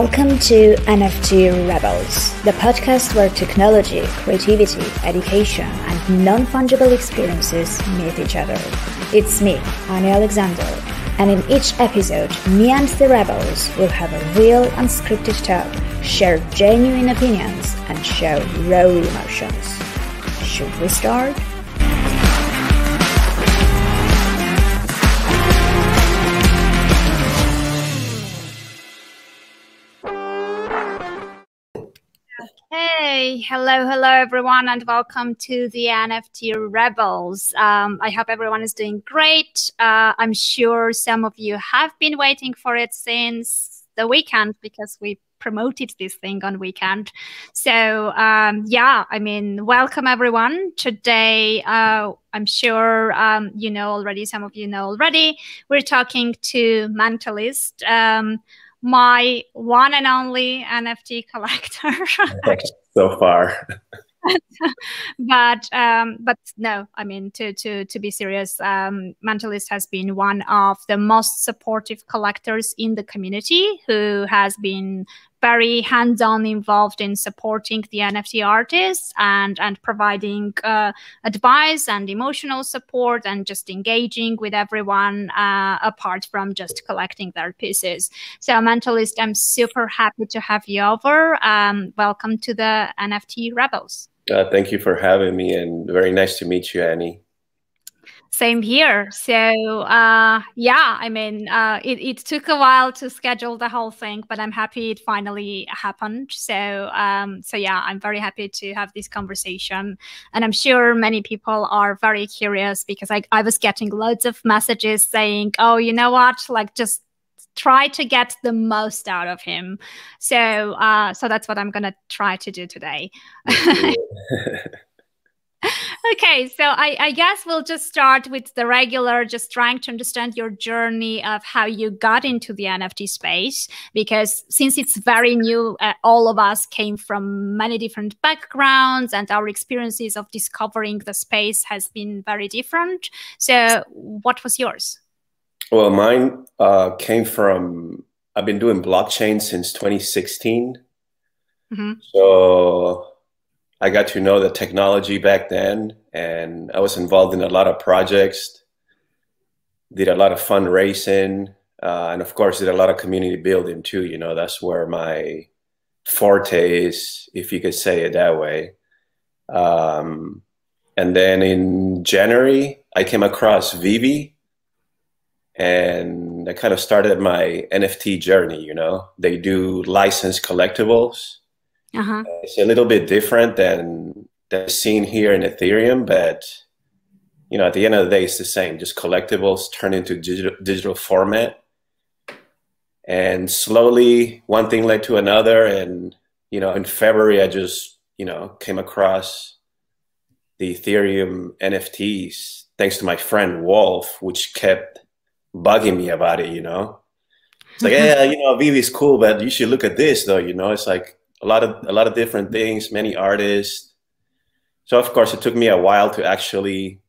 Welcome to NFT Rebels, the podcast where technology, creativity, education, and non-fungible experiences meet each other. It's me, Annie Alexander, and in each episode, me and the Rebels will have a real unscripted talk, share genuine opinions, and show raw emotions. Should we start? Hey, hello everyone, and welcome to the NFT Rebels. I hope everyone is doing great. I'm sure some of you have been waiting for it since the weekend because we promoted this thing on weekend. So welcome everyone. Today, I'm sure you know already, some of you know already, we're talking to Mentalist, my one and only NFT collector. So far. but no, I mean, to be serious, Mentalist has been one of the most supportive collectors in the community, who has been very hands-on involved in supporting the NFT artists and providing advice and emotional support and just engaging with everyone apart from just collecting their pieces. So Mentalist, I'm super happy to have you over. Welcome to the NFT Rebels. Thank you for having me, and very nice to meet you, Annie. Same here. So it took a while to schedule the whole thing, but I'm happy it finally happened. So I'm very happy to have this conversation, and I'm sure many people are very curious because I was getting loads of messages saying, oh, you know what, like just try to get the most out of him. So that's what I'm gonna try to do today. Okay, so I guess we'll just start with the regular, just trying to understand your journey of how you got into the NFT space, because since it's very new, all of us came from many different backgrounds and our experiences of discovering the space has been very different. So what was yours? Well, mine came from, I've been doing blockchain since 2016. Mm-hmm. So I got to know the technology back then, and I was involved in a lot of projects, did a lot of fundraising, and of course did a lot of community building too. You know, that's where my forte is, if you could say it that way. And then in January, I came across Vivi, and I kind of started my NFT journey. You know, they do licensed collectibles. Uh-huh. It's a little bit different than the scene here in Ethereum, but you know, at the end of the day, it's the same. Just collectibles turn into digital format, and slowly one thing led to another. And you know, in February, I just came across the Ethereum NFTs thanks to my friend Wolf, which kept bugging me about it. You know, it's like, yeah, Vivi's cool, but you should look at this though. You know, it's like a lot of different things, many artists. So of course it took me a while to actually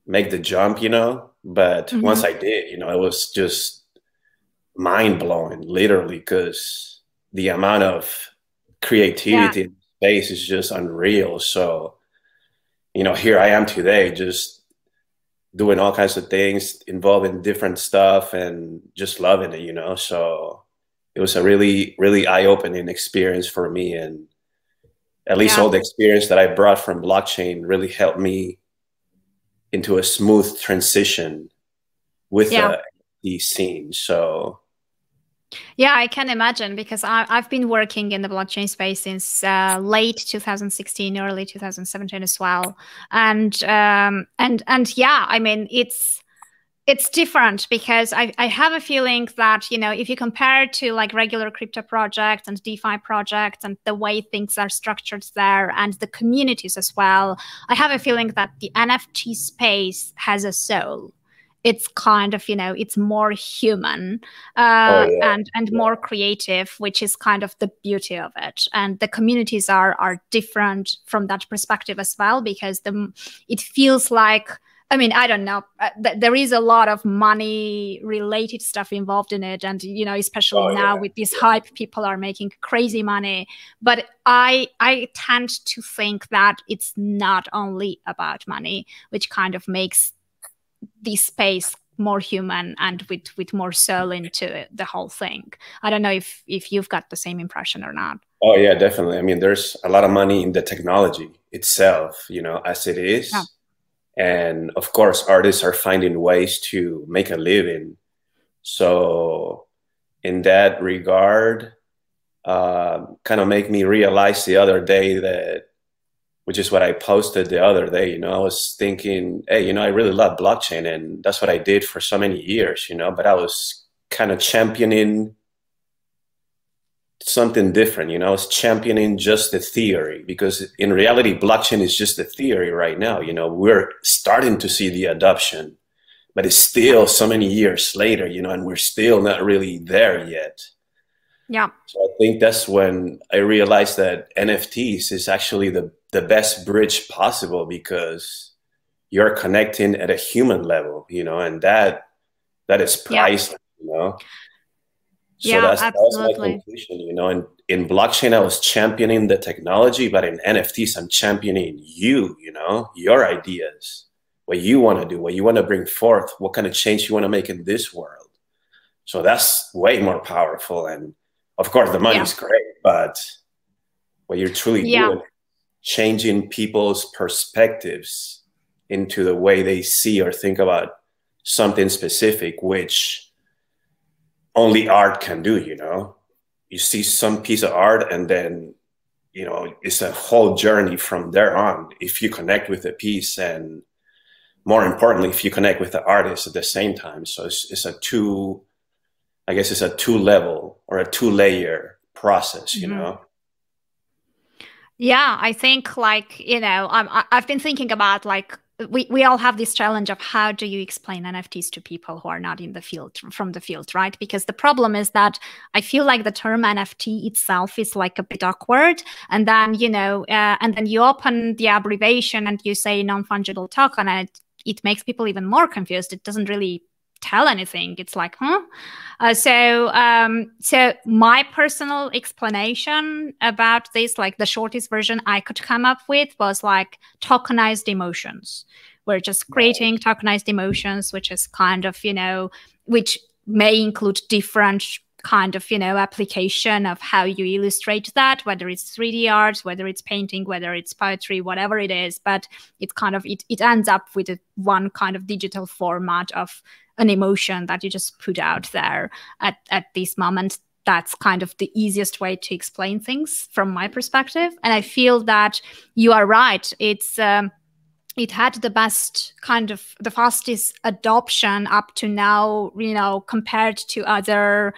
make the jump, but mm-hmm. Once I did, it was just mind blowing, literally, because the amount of creativity in space is just unreal. So, here I am today, just doing all kinds of things, involved in different stuff and just loving it, so it was a really, really eye-opening experience for me. And at least all the experience that I brought from blockchain really helped me into a smooth transition with the scene. So yeah, I can imagine, because I've been working in the blockchain space since late 2016, early 2017 as well. And I mean, it's different, because I have a feeling that, if you compare it to like regular crypto projects and DeFi projects and the way things are structured there and the communities as well, I have a feeling that the NFT space has a soul. It's kind of, it's more human and more creative, which is kind of the beauty of it. And the communities are different from that perspective as well, because it feels like I mean, I don't know. There is a lot of money related stuff involved in it. And, you know, especially now with this hype, people are making crazy money. But I tend to think that it's not only about money, which kind of makes this space more human and with more soul into the whole thing. I don't know if you've got the same impression or not. Oh, yeah, definitely. I mean, there's a lot of money in the technology itself, you know, as it is. Yeah. And of course, artists are finding ways to make a living. So in that regard, kind of make me realize the other day that, which is what I posted the other day, you know, I was thinking, hey, you know, I really love blockchain and that's what I did for so many years, you know, but I was kind of championing something different, you know, I was championing just the theory, because in reality, blockchain is just the theory right now. You know, we're starting to see the adoption, but it's still so many years later, you know, and we're still not really there yet. Yeah. So I think that's when I realized that NFTs is actually the best bridge possible, because you're connecting at a human level, you know, and that is priceless, you know. So yeah, that's my absolutely. conclusion, you know. And in blockchain, I was championing the technology, but in NFTs, I'm championing you, you know, your ideas, what you want to do, what you want to bring forth, what kind of change you want to make in this world. So that's way more powerful. And of course, the money's great, but what you're truly doing, changing people's perspectives into the way they see or think about something specific, which only art can do, you know. You see some piece of art and then, you know, it's a whole journey from there on if you connect with the piece, and more importantly, if you connect with the artist at the same time. So it's a two level or a 2-layer process, you know. Yeah, I think, like, you know, I've been thinking about, like, we all have this challenge of how do you explain NFTs to people who are not in the field, from the field, right? Because the problem is that I feel like the term NFT itself is like a bit awkward. And then, you know, and then you open the abbreviation and you say non-fungible token, and it makes people even more confused. It doesn't really tell anything. It's like, huh? So my personal explanation about this, like the shortest version I could come up with, was like tokenized emotions. We're just creating tokenized emotions, which is kind of, you know, which may include different kind of, you know, application of how you illustrate that, whether it's 3D art, whether it's painting, whether it's poetry, whatever it is. But it kind of, it ends up with one kind of digital format of an emotion that you just put out there at this moment. That's kind of the easiest way to explain things from my perspective. And I feel that you are right. It had the best kind of the fastest adoption up to now, you know, compared to other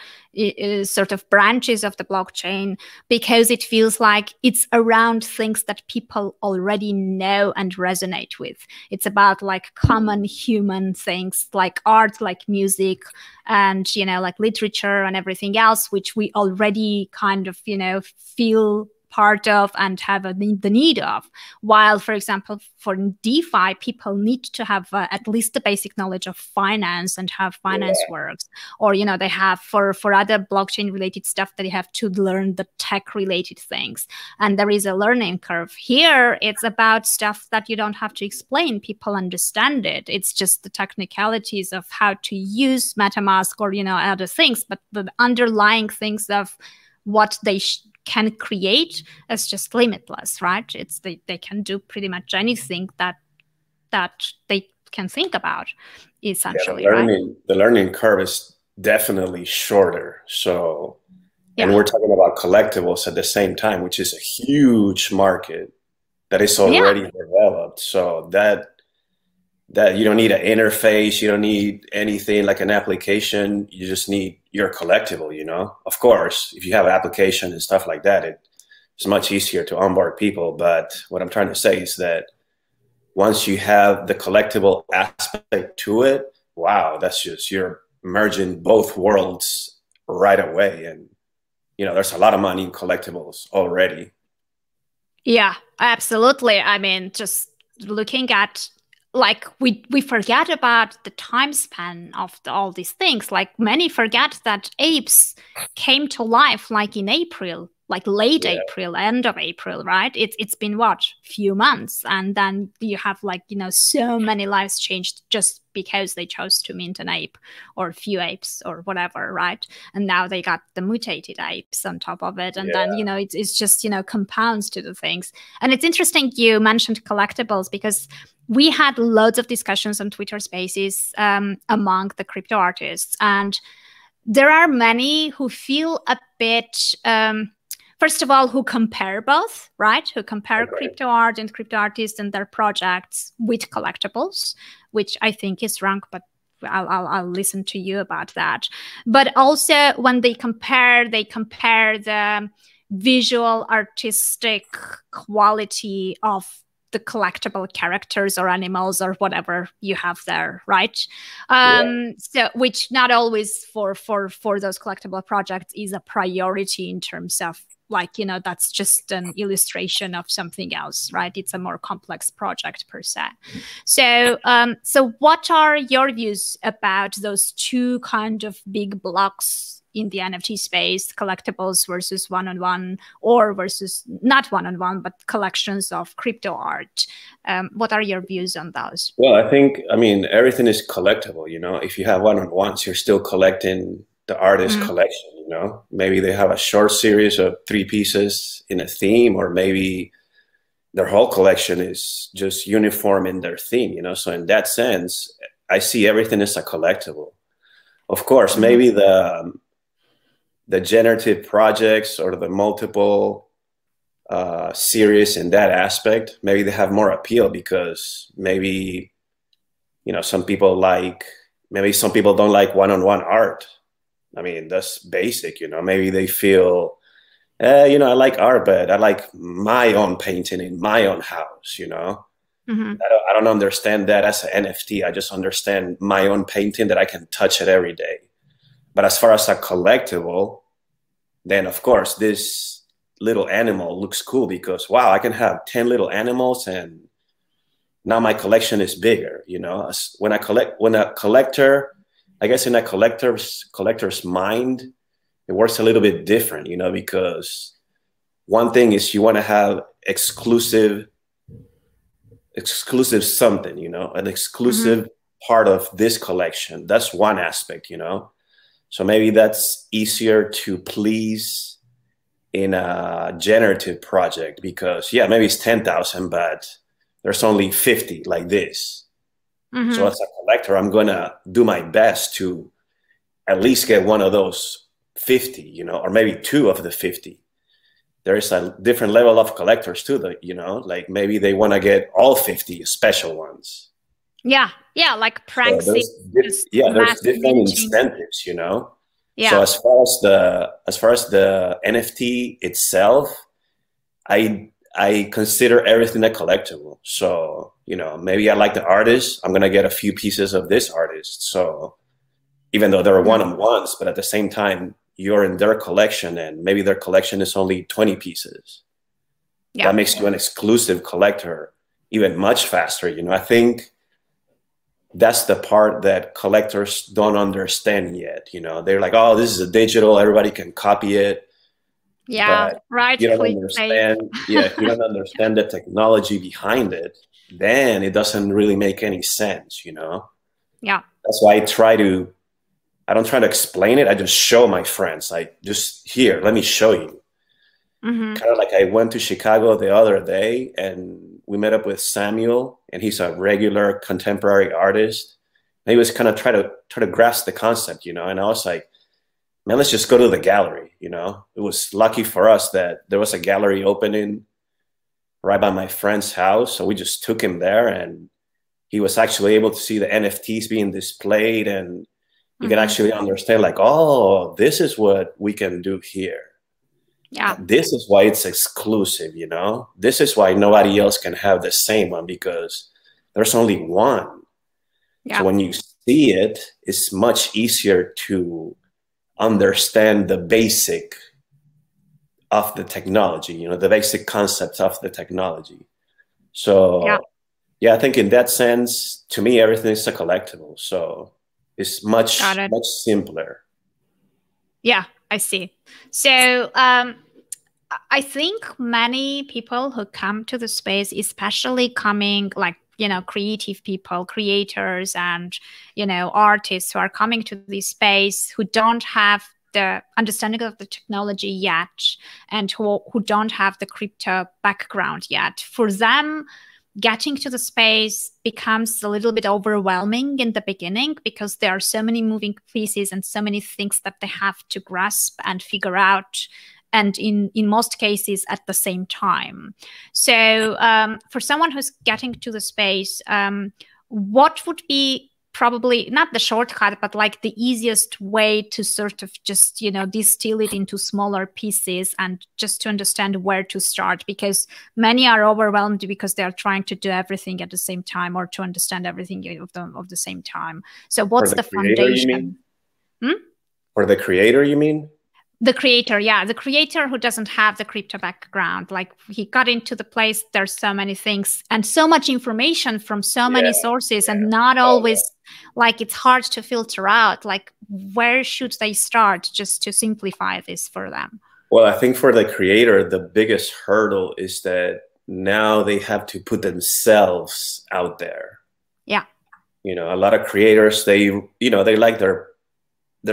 sort of branches of the blockchain, because it feels like it's around things that people already know and resonate with. It's about like common human things like art, like music, and, you know, like literature and everything else, which we already kind of, you know, feel part of and have the need of. While, for example, for DeFi, people need to have at least the basic knowledge of finance and how finance works. Or, you know, they have for other blockchain related stuff, that they have to learn the tech related things. And there is a learning curve. Here, it's about stuff that you don't have to explain. People understand it. It's just the technicalities of how to use MetaMask or, you know, other things. But the underlying things of what they can create is just limitless, right? It's they can do pretty much anything that they can think about, essentially. The learning curve is definitely shorter. So, and we're talking about collectibles at the same time, which is a huge market that is already developed. So that you don't need an interface, you don't need anything like an application. You just need your collectible, you know. Of course, if you have an application and stuff like that, it's much easier to onboard people. But what I'm trying to say is that once you have the collectible aspect to it, wow, that's just, you're merging both worlds right away. And, you know, there's a lot of money in collectibles already. Yeah, absolutely. I mean, just looking at like we forget about the time span of all these things. Like many forget that apes came to life like in April, like late April, end of April, right? It's been what, few months, and then you have like, you know, so many lives changed just because they chose to mint an ape or a few apes or whatever, right? And now they got the mutated apes on top of it, and then, you know, it's just, you know, compounds to the things. And it's interesting you mentioned collectibles, because we had loads of discussions on Twitter Spaces among the crypto artists, and there are many who feel a bit, first of all, who compare both, right? Who compare crypto art and crypto artists and their projects with collectibles, which I think is wrong, but I'll listen to you about that. But also when they compare the visual artistic quality of the collectible characters or animals or whatever you have there, right? So which not always for those collectible projects is a priority in terms of, like, you know, that's just an illustration of something else, right? It's a more complex project per se. So so what are your views about those two kind of big blocks in the NFT space, collectibles versus one-on-one, or versus not one-on-one, but collections of crypto art? What are your views on those? Well, I mean, everything is collectible, you know. If you have one-on-ones, you're still collecting the artist collection, you know. Maybe they have a short series of 3 pieces in a theme, or maybe their whole collection is just uniform in their theme, you know. So in that sense, I see everything as a collectible. Of course, maybe the generative projects or the multiple series in that aspect, maybe they have more appeal, because maybe, you know, some people don't like one-on-one art. I mean, that's basic, you know. Maybe they feel, you know, I like art, but I like my own painting in my own house, you know. I don't understand that as an NFT. I just understand my own painting, that I can touch it every day. But as far as a collectible, then of course this little animal looks cool, because wow, I can have 10 little animals and now my collection is bigger, you know. When a collector, I guess in a collector's mind, it works a little bit different, you know, because one thing is you want to have exclusive something, you know, an exclusive part of this collection. That's one aspect, you know. So maybe that's easier to please in a generative project, because yeah, maybe it's 10,000, but there's only 50 like this. So as a collector, I'm gonna do my best to at least get one of those 50, you know, or maybe 2 of the 50. There is a different level of collectors too, that, you know, like maybe they want to get all 50 special ones. Yeah, like pranks. So there's different incentives, you know. Yeah. So as far as the NFT itself, I consider everything a collectible. So, you know, maybe I like the artist, I'm gonna get a few pieces of this artist. So even though they're one-on-ones, but at the same time, you're in their collection, and maybe their collection is only 20 pieces. That makes you an exclusive collector even much faster, you know. I think that's the part that collectors don't understand yet, you know. They're like, oh, this is a digital, everybody can copy it. Yeah, but right. You don't understand. If you don't understand the technology behind it, then it doesn't really make any sense, you know. Yeah. That's why I don't try to explain it. I just show my friends, like, just here, let me show you. Kind of like I went to Chicago the other day, and we met up with Samuel, and he's a regular contemporary artist. And he was kind of try to grasp the concept, you know. And I was like, man, let's just go to the gallery, you know. It was lucky for us that there was a gallery opening right by my friend's house, so we just took him there, and he was actually able to see the NFTs being displayed, and you can actually understand, like, oh, this is what we can do here. Yeah. This is why it's exclusive, you know. This is why nobody else can have the same one, because there's only one. So when you see it, it's much easier to understand the basic of the technology, you know, the basic concepts of the technology. So Yeah, I think in that sense, to me, everything is a collectible. So it's much, Got it. much simpler. Yeah, I see. So I think many people who come to the space, especially coming like, creative people, creators and, artists who are coming to this space who don't have the understanding of the technology yet and who don't have the crypto background yet. For them, getting to the space becomes a little bit overwhelming in the beginning because there are so many moving pieces and so many things that they have to grasp and figure out, and in most cases at the same time. So for someone who's getting to the space, what would be probably not the shortcut, but like the easiest way to sort of just, distill it into smaller pieces and just to understand where to start? Because many are overwhelmed because they are trying to do everything at the same time or to understand everything of the same time. So what's the creator, you foundation? mean? For the creator, you mean? The creator, yeah, the creator who doesn't have the crypto background, like he got into the place, there's so many things and so much information from so many sources, and not always like it's hard to filter out, like where should they start just to simplify this for them? Well, I think for the creator, the biggest hurdle is that now they have to put themselves out there. Yeah. A lot of creators, they like their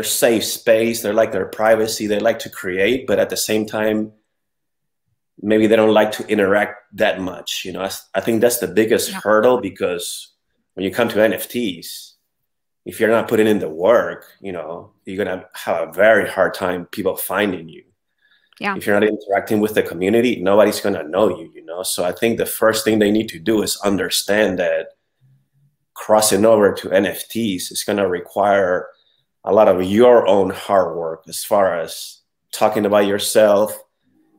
safe space, they like their privacy, they like to create, but at the same time, maybe they don't like to interact that much. I think that's the biggest hurdle, because when you come to NFTs, if you're not putting in the work, you're going to have a very hard time people finding you. Yeah. If you're not interacting with the community, nobody's going to know you, So I think the first thing they need to do is understand that crossing over to NFTs is going to require a lot of your own hard work, as far as talking about yourself,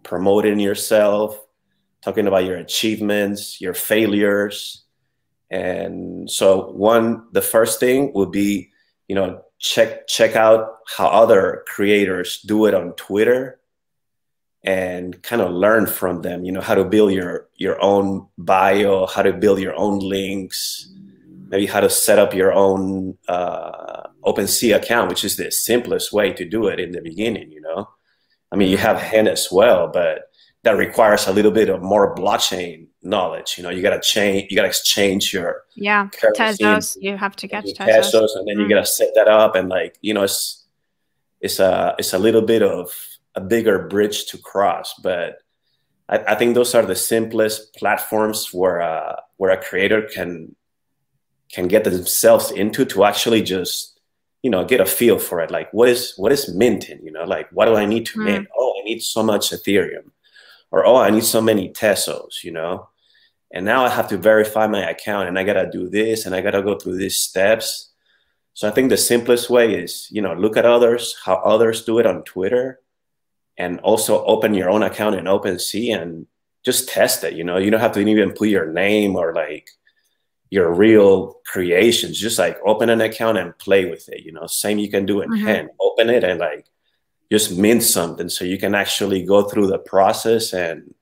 promoting yourself, talking about your achievements, your failures. And so the first thing would be, check out how other creators do it on Twitter and kind of learn from them, how to build your own bio, how to build your own links, maybe how to set up your own OpenSea account, which is the simplest way to do it in the beginning, I mean, you have Hen as well, but that requires a little bit of more blockchain knowledge. You got to exchange your Tezos. You have to get Tezos, and then you got to set that up, and it's a little bit of a bigger bridge to cross. But I think those are the simplest platforms where a creator can get themselves into, to actually just get a feel for it. Like, what is minting? Like, what do I need to mint? Oh, I need so much Ethereum, or oh, I need so many Tezos, and now I have to verify my account, and I gotta do this, and I gotta go through these steps. So I think the simplest way is, look at how others do it on Twitter, and also open your own account in OpenSea and just test it. You don't have to even put your name or like your real creations. Just like open an account and play with it. Same you can do in Hen. Open it and like just mint something, so you can actually go through the process and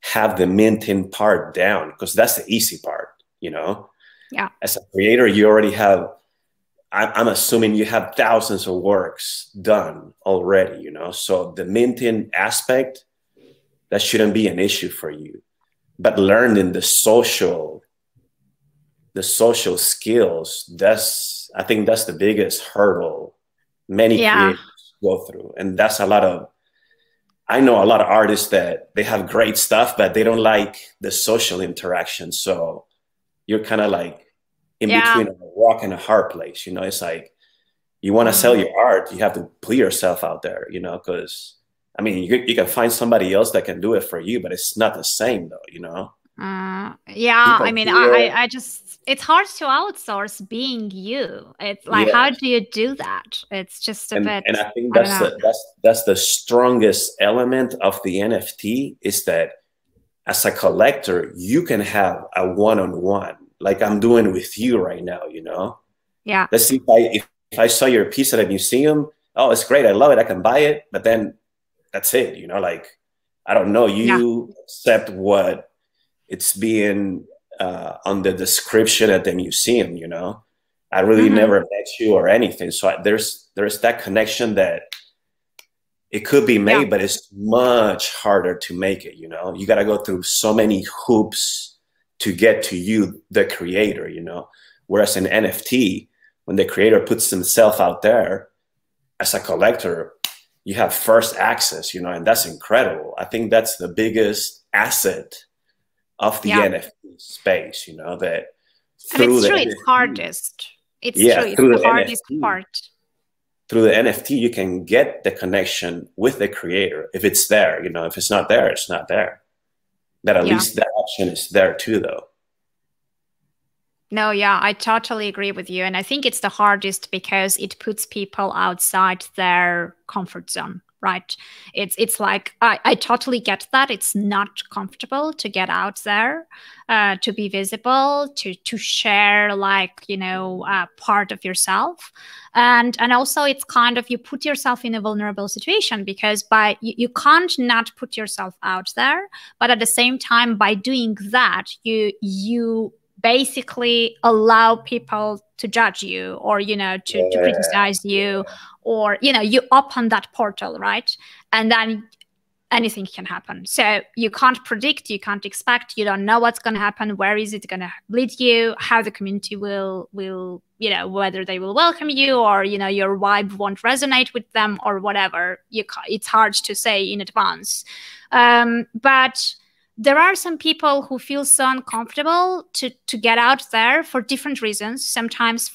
have the minting part down, because that's the easy part. Yeah. As a creator, you already have, I'm assuming you have thousands of works done already, so the minting aspect, that shouldn't be an issue for you. But learning the social skills, I think that's the biggest hurdle many creators go through. And that's I know a lot of artists that they have great stuff, but they don't like the social interaction. So you're kind of like in between a rock and a hard place. It's like, you want to sell your art, you have to put yourself out there, because I mean, you can find somebody else that can do it for you, but it's not the same though, I mean, I just, it's hard to outsource being you. It's like, how do you do that? it's just a bit, and I think that's the strongest element of the NFT, is that as a collector, you can have a one-on-one, like I'm doing with you right now. Let's see, if I saw your piece at a museum, oh, it's great, I love it, I can buy it, but then that's it. Like, I don't know you, except what it's being on the description at the museum, you know. I really never met you or anything. So there's that connection that it could be made, but it's much harder to make it, you know. You got to go through so many hoops to get to you, the creator, you know. Whereas in NFT, when the creator puts himself out there as a collector, you have first access, you know, and that's incredible. I think that's the biggest asset of the NFT space, you know, that through and it's true, it's hardest. It's true, it's the hardest part. Through the NFT, you can get the connection with the creator if it's there, you know. If it's not there, it's not there. That at least that option is there too, though. No, yeah, I totally agree with you. And I think it's the hardest because it puts people outside their comfort zone, right? It's like, I totally get that. It's not comfortable to get out there, to be visible, to share, like, you know, part of yourself. And also it's kind of, you put yourself in a vulnerable situation because you can't not put yourself out there. But at the same time, by doing that, you basically allow people to judge you or, you know, to criticize you, or, you know, you open that portal, right? And then anything can happen. So you can't predict, you can't expect, you don't know what's going to happen, where is it going to lead you, how the community will, you know, whether they will welcome you or, you know, your vibe won't resonate with them or whatever. It's hard to say in advance. But there are some people who feel so uncomfortable to get out there for different reasons, sometimes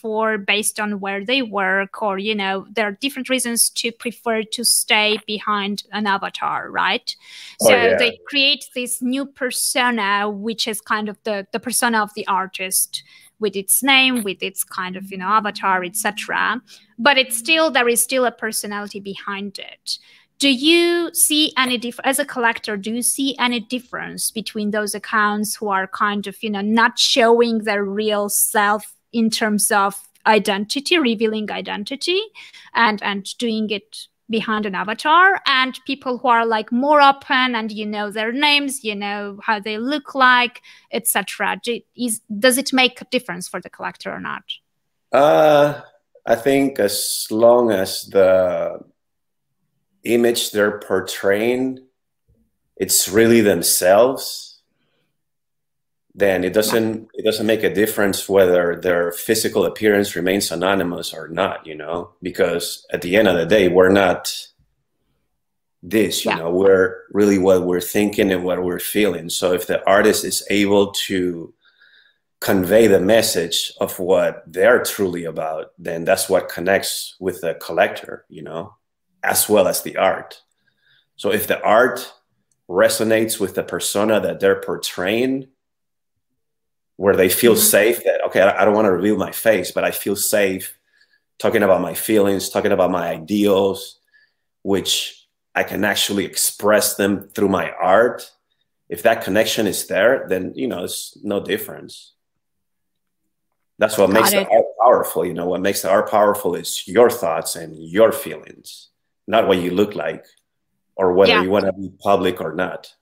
based on where they work, or, you know, there are different reasons to prefer to stay behind an avatar, right? So they create this new persona, which is kind of the persona of the artist, with its name, with its kind of, you know, avatar, etc. But there is still a personality behind it. Do you see any as a collector, do you see any difference between those accounts who are kind of, you know, not showing their real self in terms of identity, revealing identity, and doing it behind an avatar, and people who are like more open and you know their names, you know how they look like, etc.? Does it make a difference for the collector or not? I think as long as the image they're portraying, it's really themselves, then it doesn't make a difference whether their physical appearance remains anonymous or not, you know, because at the end of the day, we're not this, you know, we're really what we're thinking and what we're feeling. So if the artist is able to convey the message of what they're truly about, then that's what connects with the collector, you know, as well as the art. So if the art resonates with the persona that they're portraying, where they feel safe that, okay, I don't want to reveal my face, but I feel safe talking about my feelings, talking about my ideals, which I can actually express them through my art. If that connection is there, then, you know, it's no difference. That's what makes the art powerful. You know, what makes the art powerful is your thoughts and your feelings, not what you look like or whether you want to be public or not.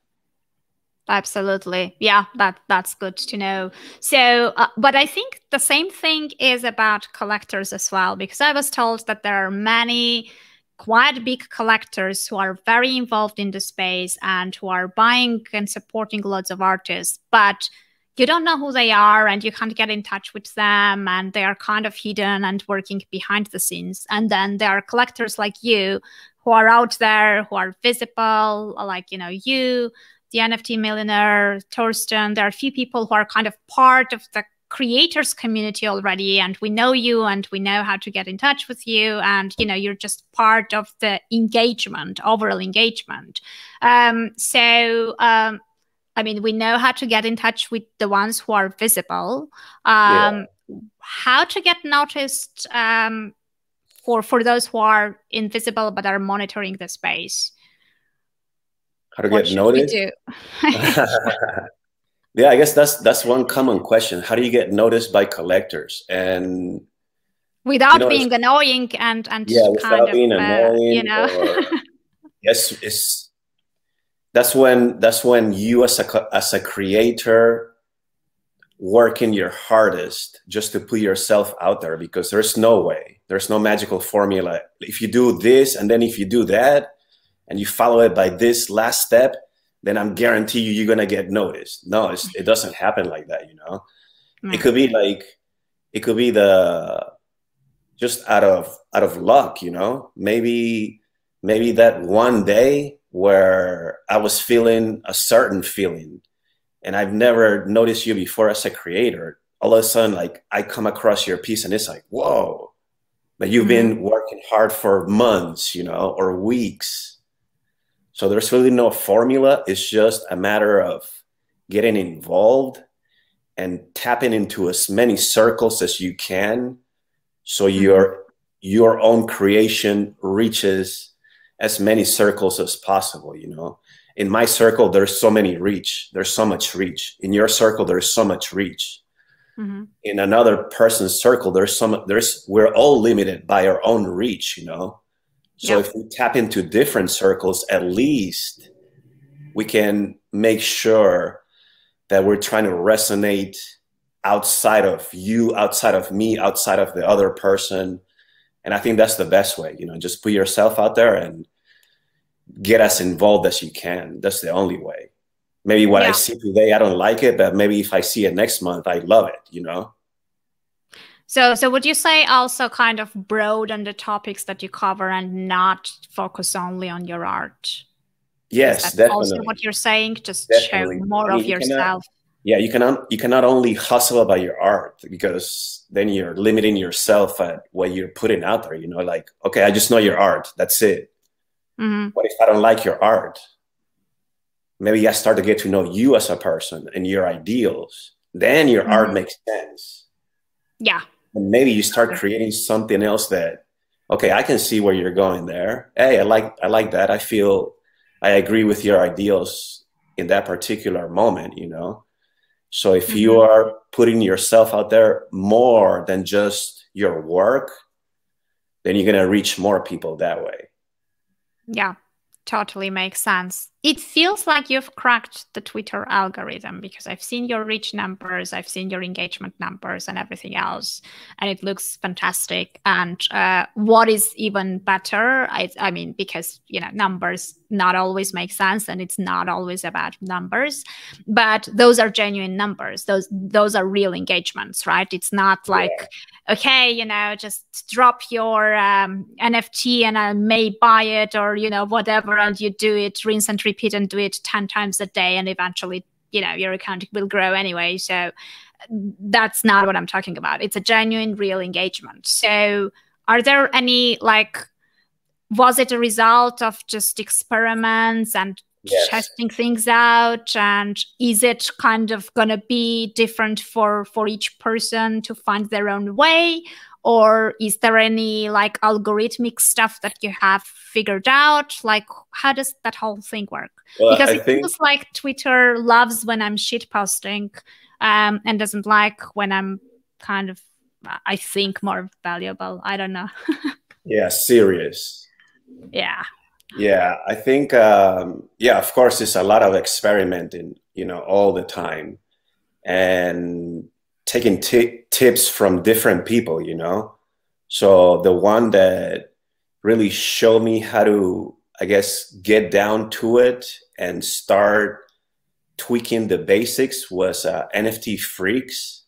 Absolutely. Yeah, that's good to know. So, but I think the same thing is about collectors as well, because I was told that there are many quite big collectors who are very involved in the space and who are buying and supporting lots of artists, but you don't know who they are and you can't get in touch with them, and they are kind of hidden and working behind the scenes. And then there are collectors like you who are out there, who are visible, like, you know, you, the NFT Millionaire, Torsten. There are a few people who are kind of part of the creators community already, and we know you and we know how to get in touch with you, and, you know, you're just part of the engagement, overall engagement. I mean, we know how to get in touch with the ones who are visible. How to get noticed for those who are invisible but are monitoring the space? How to get noticed? Yeah, I guess that's one common question. How do you get noticed by collectors? And without being annoying and without being annoying, you know. Yes, that's when you as a creator working your hardest just to put yourself out there, because there's no way, there's no magical formula. If you do this, and then if you do that, and you follow it by this last step, then I'm guarantee you you're gonna get noticed. No, it doesn't happen like that, you know. It could be like, it could be the just out of luck, you know. Maybe that one day where I was feeling a certain feeling, and I've never noticed you before as a creator. All of a sudden, like, I come across your piece and it's like, whoa, but you've been working hard for months, you know, or weeks. So there's really no formula. It's just a matter of getting involved and tapping into as many circles as you can, so your own creation reaches as many circles as possible, you know. In my circle, there's so many reach. There's so much reach. In your circle, there's so much reach. In another person's circle, we're all limited by our own reach, you know. So if we tap into different circles, at least we can make sure that we're trying to resonate outside of you, outside of me, outside of the other person. And I think that's the best way, you know, just put yourself out there and get as involved as you can. That's the only way. Maybe what I see today, I don't like it, but maybe if I see it next month, I love it, you know? So would you say also kind of broaden the topics that you cover and not focus only on your art? Yes, Is that definitely. also what you're saying? Just Definitely. show more of yourself. You cannot only hustle about your art, because then you're limiting yourself at what you're putting out there, you know, like, okay, I just know your art. That's it. What if I don't like your art? Maybe I start to get to know you as a person and your ideals. Then your art makes sense. Yeah. And maybe you start creating something else that, okay, I can see where you're going there. Hey, I like that. I feel I agree with your ideals in that particular moment, you know? So if you are putting yourself out there more than just your work, then you're going to reach more people that way. Yeah, totally makes sense. It feels like you've cracked the Twitter algorithm, because I've seen your reach numbers, I've seen your engagement numbers and everything else, and it looks fantastic. And what is even better, I mean, because, you know, numbers not always make sense, and it's not always about numbers, but those are genuine numbers. Those are real engagements, right? It's not like, okay, you know, just drop your NFT and I may buy it, or, you know, whatever, and you do it, rinse and repeat, and do it 10 times a day, and eventually, you know, your account will grow anyway. So that's not what I'm talking about. It's a genuine, real engagement. So are there any, like, was it a result of just experiments and testing things out? And is it kind of going to be different for each person to find their own way? Or is there any, like, algorithmic stuff that you have figured out? Like, how does that whole thing work? Well, because it feels like Twitter loves when I'm shitposting and doesn't like when I'm kind of, I think, more valuable. I don't know. Yeah, serious. Yeah. Yeah, I think, yeah, of course, it's a lot of experimenting, you know, all the time, and taking tips from different people, you know. So the one that really showed me how to, I guess, get down to it and start tweaking the basics was NFT Freaks.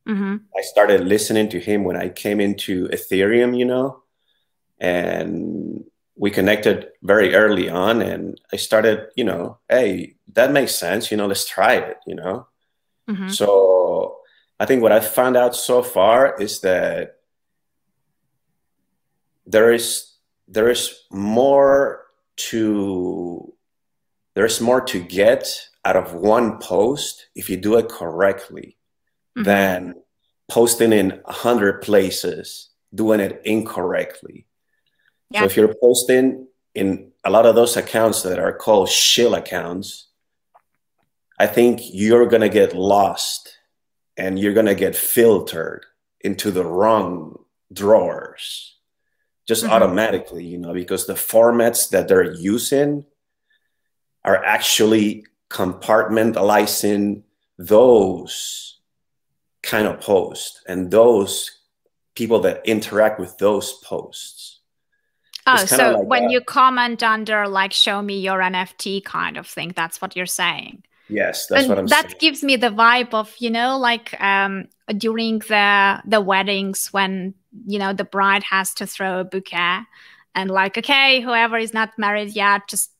I started listening to him when I came into Ethereum, you know, and we connected very early on, and I started, you know, hey, that makes sense, you know, let's try it, you know. So I think what I found out so far is that there is more to get out of one post if you do it correctly than posting in 100 places doing it incorrectly. So if you're posting in a lot of those accounts that are called shill accounts, I think you're going to get lost and you're going to get filtered into the wrong drawers just automatically, you know, because the formats that they're using are actually compartmentalizing those kind of post and those people that interact with those posts. Oh, so like when you comment under like "show me your NFT" kind of thing, that's what you're saying. Yes, that's what I'm saying. That gives me the vibe of, you know, like during the weddings when, you know, the bride has to throw a bouquet and like, okay, whoever is not married yet, just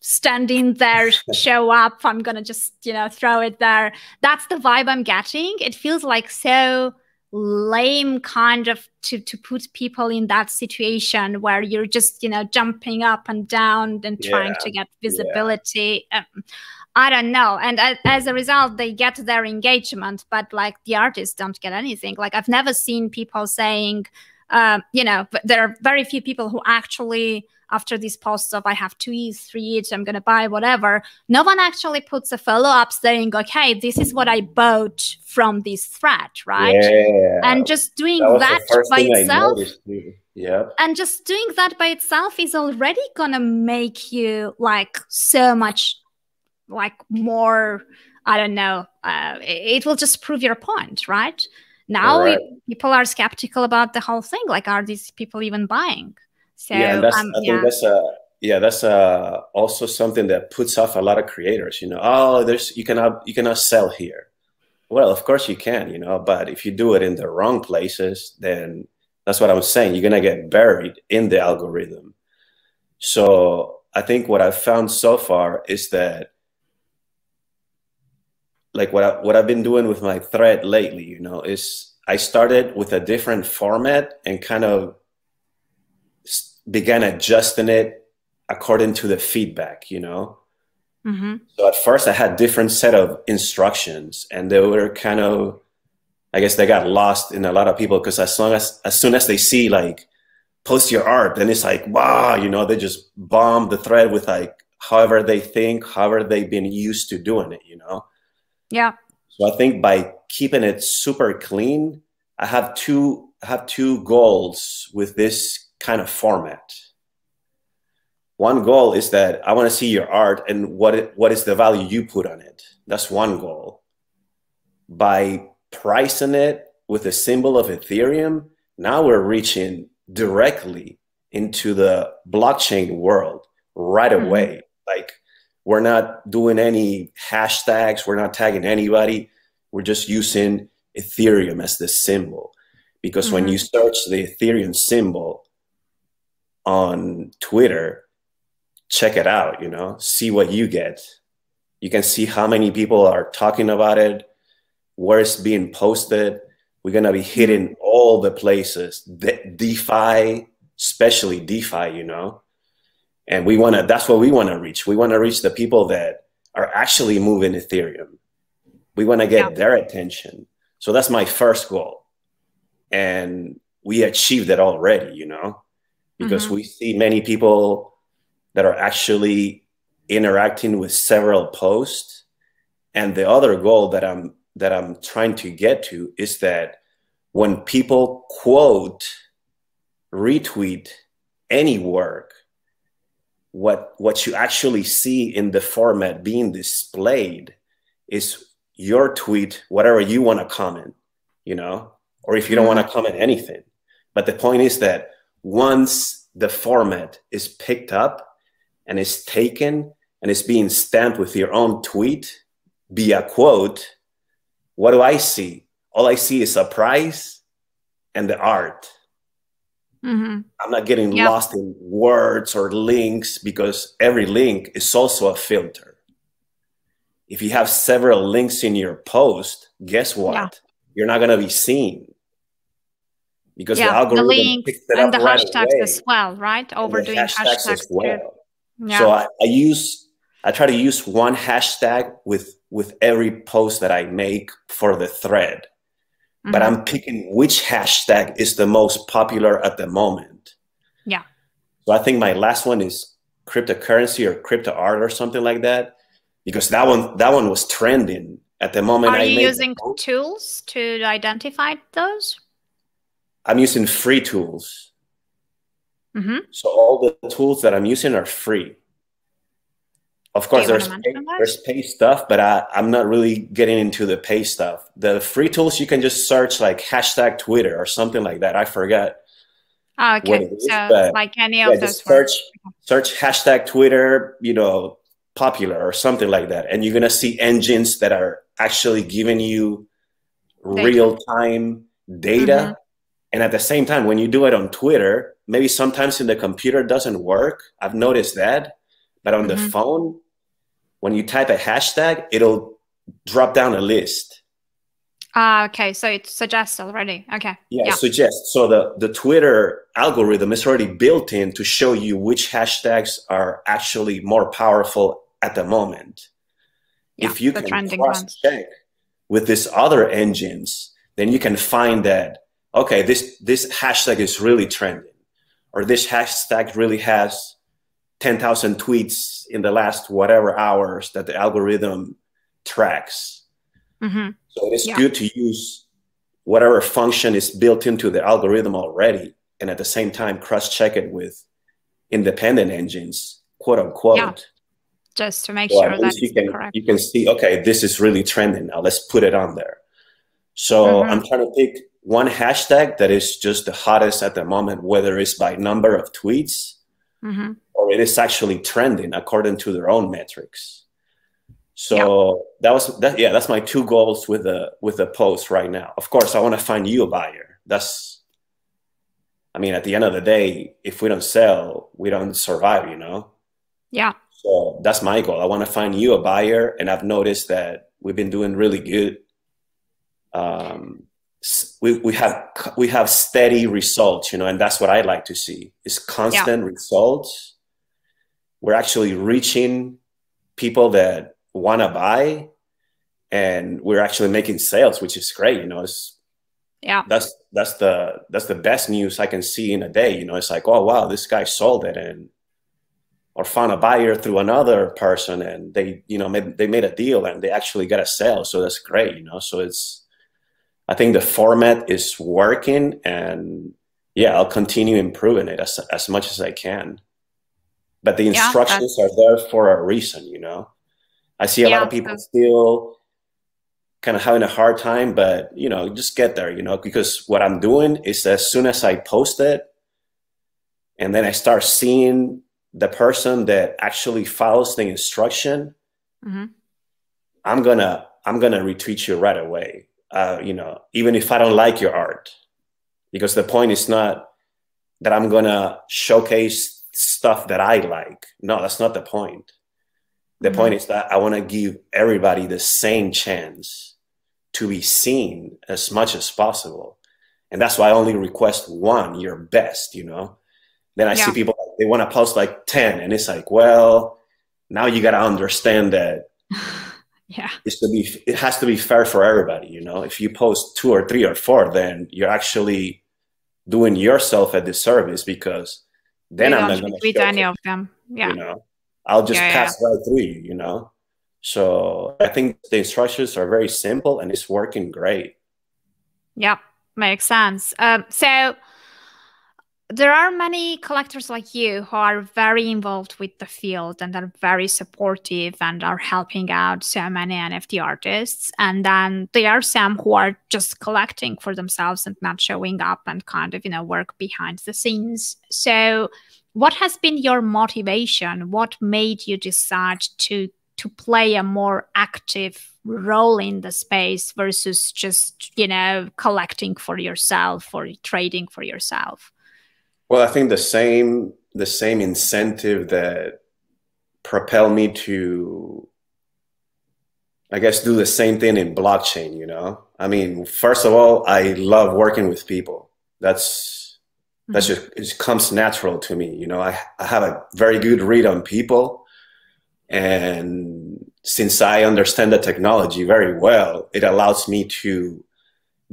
standing there, show up. I'm gonna just, you know, throw it there. That's the vibe I'm getting. It feels like so lame kind of to put people in that situation where you're just, you know, jumping up and down and trying to get visibility. I don't know. And as a result, they get their engagement, but like the artists don't get anything. Like I've never seen people saying, you know, but there are very few people who actually, after these posts of I have 2 ETH, 3 ETH, I'm going to buy whatever, no one actually puts a follow-up saying, okay, this is what I bought from this thread, right? Yeah. And just doing that by itself. Yeah. And just doing that by itself is already going to make you like so much like more, I don't know, it will just prove your point, right? Now people are skeptical about the whole thing. Like, are these people even buying? So yeah, I think that's also something that puts off a lot of creators. You know, oh, you cannot sell here. Well, of course you can, you know, but if you do it in the wrong places, then that's what I'm saying. You're gonna get buried in the algorithm. So I think what I've found so far is that, like what I've been doing with my thread lately, you know, is I started with a different format and kind of began adjusting it according to the feedback, you know. Mm-hmm. So at first I had different set of instructions and they were kind of, I guess they got lost in a lot of people because as soon as they see like post your art, then it's like, wow, you know, they just bomb the thread with like however they think, however they've been used to doing it, you know. Yeah. So I think by keeping it super clean, I have two goals with this kind of format. One goal is that I want to see your art and what is the value you put on it. That's one goal. By pricing it with a symbol of Ethereum, now we're reaching directly into the blockchain world right away. Like we're not doing any hashtags. We're not tagging anybody. We're just using Ethereum as the symbol. Because when you search the Ethereum symbol on Twitter, check it out, you know, see what you get. You can see how many people are talking about it, where it's being posted. We're going to be hitting all the places, DeFi, especially DeFi, you know, and that's what we want to reach. We want to reach the people that are actually moving Ethereum. We want to get their attention. So that's my first goal. And we achieved it already, you know, because we see many people that are actually interacting with several posts. And the other goal that I'm trying to get to is that when people quote, retweet any work, what you actually see in the format being displayed is your tweet, whatever you want to comment, you know, or if you don't want to comment anything. But the point is that once the format is picked up and is taken and is being stamped with your own tweet via quote, what do I see? All I see is a price and the art. I'm not getting lost in words or links because every link is also a filter. If you have several links in your post, guess what? You're not going to be seen because the algorithm picks it up right away. And the hashtags as well, right? Overdoing hashtags as well. So I try to use one hashtag with every post that I make for the thread. But I'm picking which hashtag is the most popular at the moment. Yeah. So I think my last one is cryptocurrency or crypto art or something like that, because that one was trending at the moment. Are you using tools to identify those? I'm using free tools. So all the tools that I'm using are free. Of course, Do you want to mention that? there's pay stuff, but I'm not really getting into the pay stuff. The free tools, you can just search like hashtag Twitter or something like that. I forgot what Okay, it is, so but like any yeah, of those just words. search hashtag Twitter, you know, popular or something like that, and you're gonna see engines that are actually giving you real time data. And at the same time, when you do it on Twitter, maybe sometimes in the computer it doesn't work. I've noticed that, but on the phone, when you type a hashtag, it'll drop down a list. Okay, so it suggests already. Okay. Yeah, suggest. So the Twitter algorithm is already built in to show you which hashtags are actually more powerful at the moment. Yeah, if you the can trending cross-check with these other engines, then you can find that, okay, this hashtag is really trending, or this hashtag really has 10,000 tweets in the last whatever hours that the algorithm tracks. So it is good to use whatever function is built into the algorithm already, and at the same time cross-check it with independent engines, quote unquote. Yeah. Just to make sure that it's correct. You can see, okay, this is really trending now. Let's put it on there. So I'm trying to pick one hashtag that is just the hottest at the moment, whether it's by number of tweets or it is actually trending according to their own metrics. So that's my two goals with the post right now. Of course, I want to find you a buyer. I mean, at the end of the day, if we don't sell, we don't survive, you know? Yeah. So that's my goal. I want to find you a buyer, and I've noticed that we've been doing really good. We have steady results, you know, and that's what I like to see is constant results. We're actually reaching people that want to buy, and we're actually making sales, which is great. You know, that's the best news I can see in a day. You know, it's like, oh wow, this guy sold it or found a buyer through another person, and they made a deal and they actually got a sale. So that's great, you know. So I think the format is working, and yeah, I'll continue improving it as much as I can. But the instructions are there for a reason, you know. I see a lot of people still kind of having a hard time, but you know, just get there, you know, because what I'm doing is as soon as I post it and then I start seeing the person that actually follows the instruction, I'm gonna retweet you right away. You know, even if I don't like your art, because the point is not that I'm gonna showcase stuff that I like. No, that's not the point. The point is that I want to give everybody the same chance to be seen as much as possible. And that's why I only request one, your best, you know. Then I see people, they want to post like 10, and it's like, well, now you got to understand that it has to be fair for everybody, you know. If you post 2 or 3 or 4, then you're actually doing yourself a disservice, because then I'm not going to tweet any of them. You know, I'll just pass right through you, you know. So I think the instructions are very simple and it's working great. Yep, makes sense. So there are many collectors like you who are very involved with the field and are very supportive and are helping out so many NFT artists. And then there are some who are just collecting for themselves and not showing up and kind of, you know, work behind the scenes. So what has been your motivation? What made you decide to play a more active role in the space versus just, you know, collecting for yourself or trading for yourself? Well, I think the same incentive that propelled me to, I guess, do the same thing in blockchain, you know? I mean, first of all, I love working with people. That's just, it comes natural to me. You know, I have a very good read on people. And since I understand the technology very well, it allows me to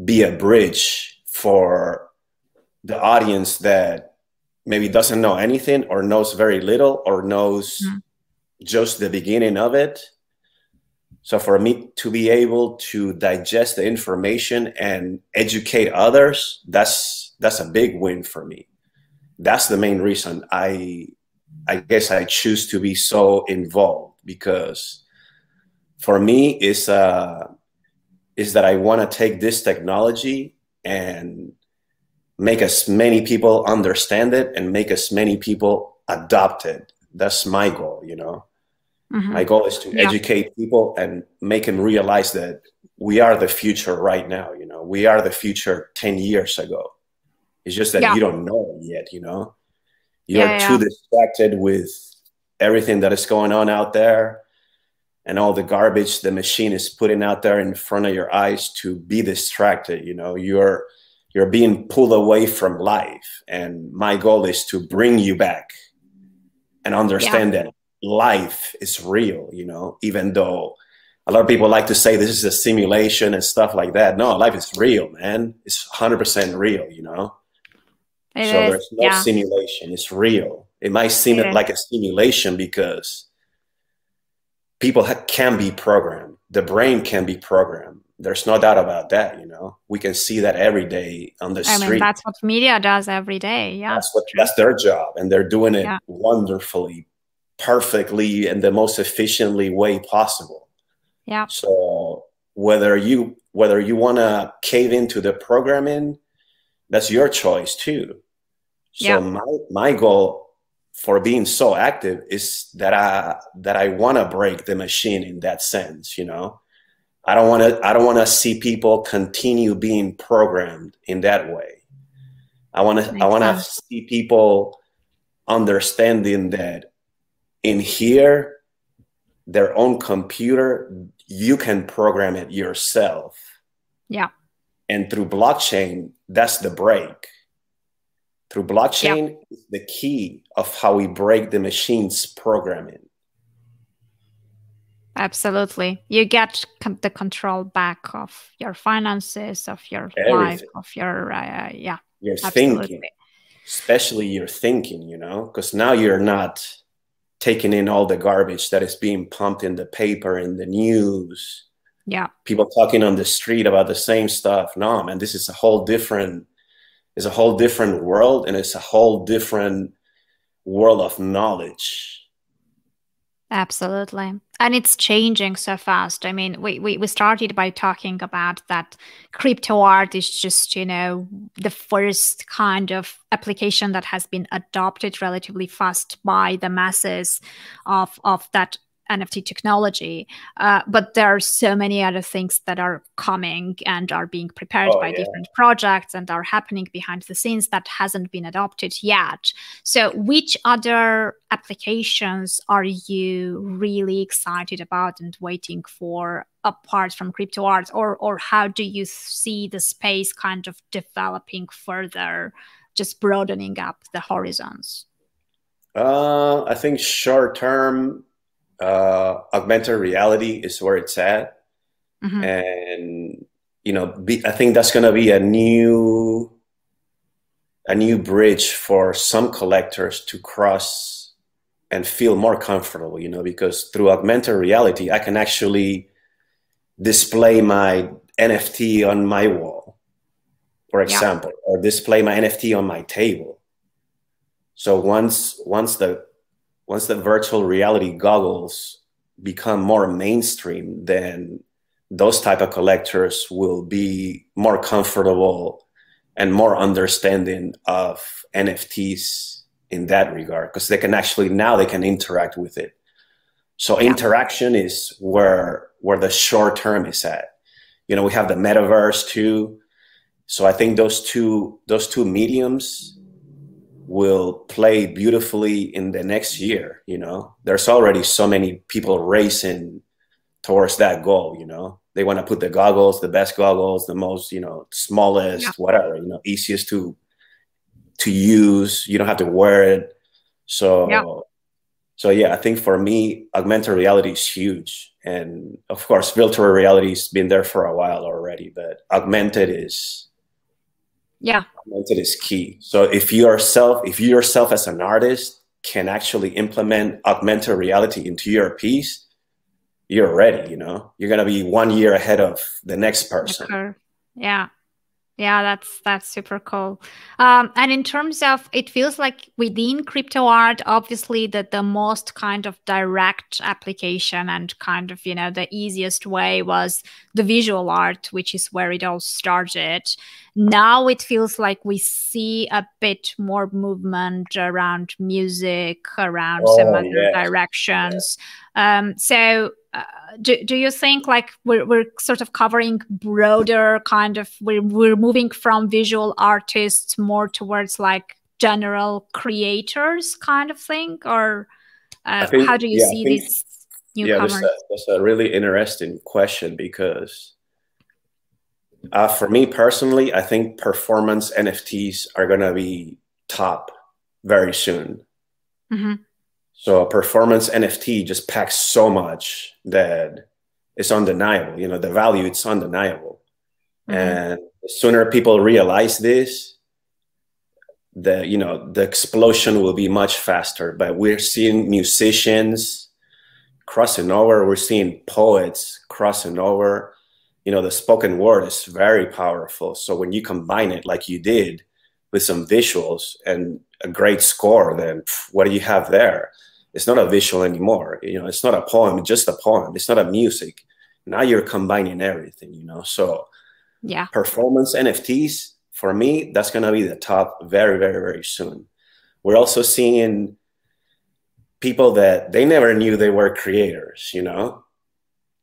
be a bridge for the audience that maybe doesn't know anything or knows very little or knows just the beginning of it. So for me to be able to digest the information and educate others, that's a big win for me. That's the main reason I guess I choose to be so involved, because for me is that I want to take this technology and make as many people understand it and make as many people adopt it. That's my goal, you know. My goal is to educate people and make them realize that we are the future right now, you know. We are the future 10 years ago. It's just that you don't know it yet, you know. You're too distracted with everything that is going on out there and all the garbage the machine is putting out there in front of your eyes to be distracted, you know. You're being pulled away from life. And my goal is to bring you back and understand that life is real, you know, even though a lot of people like to say this is a simulation and stuff like that. No, life is real, man. It's 100% real, you know. There's no simulation. It's real. It might seem like a simulation because people can be programmed. The brain can be programmed. There's no doubt about that, you know. We can see that every day on the street. I mean, that's what media does every day. Yeah, that's their job, and they're doing it wonderfully, perfectly, and the most efficiently way possible. Yeah. So whether you want to cave into the programming, that's your choice too. So my goal for being so active is that I want to break the machine in that sense, you know. I don't want to see people continue being programmed in that way. I want to see people understanding that in here, their own computer, you can program it yourself. Yeah. And through blockchain, that's the break. Through blockchain is the key of how we break the machine's programming. Absolutely. You get the control back of your finances, of your life, of your, your thinking, especially your thinking, you know, because now you're not taking in all the garbage that is being pumped in the paper, in the news. Yeah. People talking on the street about the same stuff. No, man, this is a whole different world, and it's a whole different world of knowledge. Absolutely. And it's changing so fast. I mean, we started by talking about that crypto art is just, you know, the first kind of application that has been adopted relatively fast by the masses of that NFT technology. But there are so many other things that are coming and are being prepared by different projects and are happening behind the scenes that hasn't been adopted yet. So which other applications are you really excited about and waiting for apart from crypto art, or how do you see the space kind of developing further, just broadening up the horizons? I think short term, augmented reality is where it's at. And you know, I think that's going to be a new bridge for some collectors to cross and feel more comfortable, you know, because through augmented reality I can actually display my NFT on my wall, for example, or display my NFT on my table. So once the virtual reality goggles become more mainstream, then those type of collectors will be more comfortable and more understanding of NFTs in that regard, because they can actually, now they can interact with it. So interaction is where the short term is at. You know, we have the metaverse too. So I think those two mediums will play beautifully in the next year. You know, there's already so many people racing towards that goal. You know, they want to put the goggles, the best goggles, the most, you know, smallest, whatever, you know, easiest to use. You don't have to wear it. So yeah, I think for me, augmented reality is huge. And of course, virtual reality has been there for a while already, but augmented is key. So if you yourself as an artist can actually implement augmented reality into your piece, you're ready. You know, you're going to be 1 year ahead of the next person. Yeah. Yeah, that's super cool. And in terms of, it feels like within crypto art, obviously the most kind of direct application and kind of, you know, the easiest way was the visual art, which is where it all started. Now it feels like we see a bit more movement around music, around some Oh other yes, yeah. directions. So do you think like we're sort of covering broader kind of, we're moving from visual artists more towards like general creators kind of thing, or I how think do you yeah, I see think these yeah, newcomers? that's a really interesting question because for me personally, I think performance NFTs are gonna be top very soon. Mm-hmm. So a performance NFT just packs so much that it's undeniable. You know, the value, it's undeniable. Mm-hmm. And the sooner people realize this, the explosion will be much faster. But we're seeing musicians crossing over, we're seeing poets crossing over. You know, the spoken word is very powerful. So when you combine it like you did with some visuals and a great score, then what do you have there? It's not a visual anymore. You know, it's not a poem, it's just a poem. It's not a music. Now you're combining everything, you know. So Yeah. performance NFTs, for me, that's going to be the top very, very, very soon. We're also seeing people that they never knew they were creators, you know?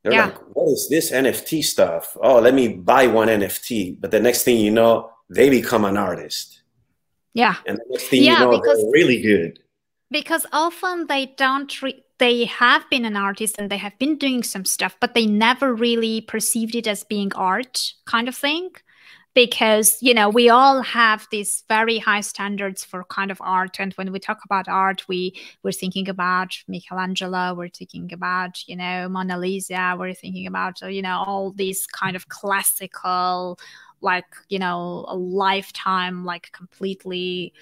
They're Yeah. like, what is this NFT stuff? Oh, let me buy one NFT. But the next thing you know, they become an artist. Yeah. And the next thing you Yeah, know, they're really good. because often they don't they have been an artist and they have been doing some stuff, but they never really perceived it as being art kind of thing. Because, you know, we all have these very high standards for kind of art, and when we talk about art, we're thinking about Michelangelo, we're thinking about, you know, Mona Lisa, we're thinking about, you know, all these kind of classical, like, you know, a lifetime, like completely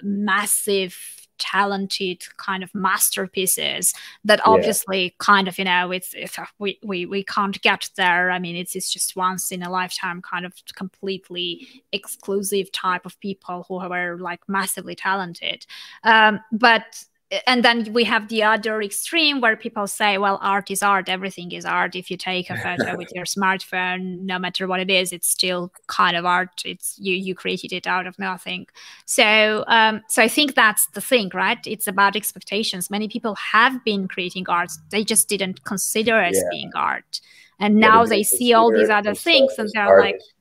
massive, talented kind of masterpieces that Yeah. obviously kind of, you know, it's we can't get there. I mean, it's just once in a lifetime kind of completely exclusive type of people who were like massively talented. But and then we have the other extreme where people say, well, art is art, everything is art. If you take a photo with your smartphone, no matter what it is, it's still kind of art. It's you created it out of nothing. So so I think that's the thing, right? It's about expectations. Many people have been creating art, they just didn't consider it as Yeah. being art, and Yeah. They now they didn't see all these consider other things themselves and as they're like, artists.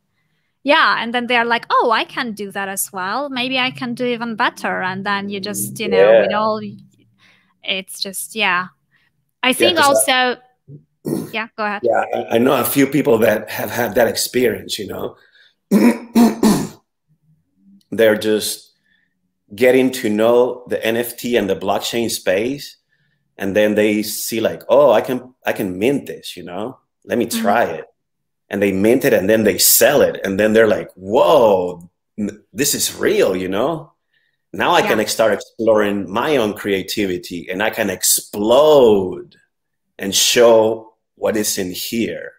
yeah, and then they're like, oh, I can do that as well, maybe I can do even better. And then you just, you know, with Yeah. all, it's just, yeah, I Yeah. think Because also, yeah, go ahead. yeah, I know a few people that have had that experience, you know. They're just getting to know the NFT and the blockchain space, and then they see like, oh, I can mint this, you know, let me Mm-hmm. try it. And they mint it and then they sell it, and then they're like, whoa, this is real, you know. Now I Yeah. can start exploring my own creativity and I can explode and show what is in here.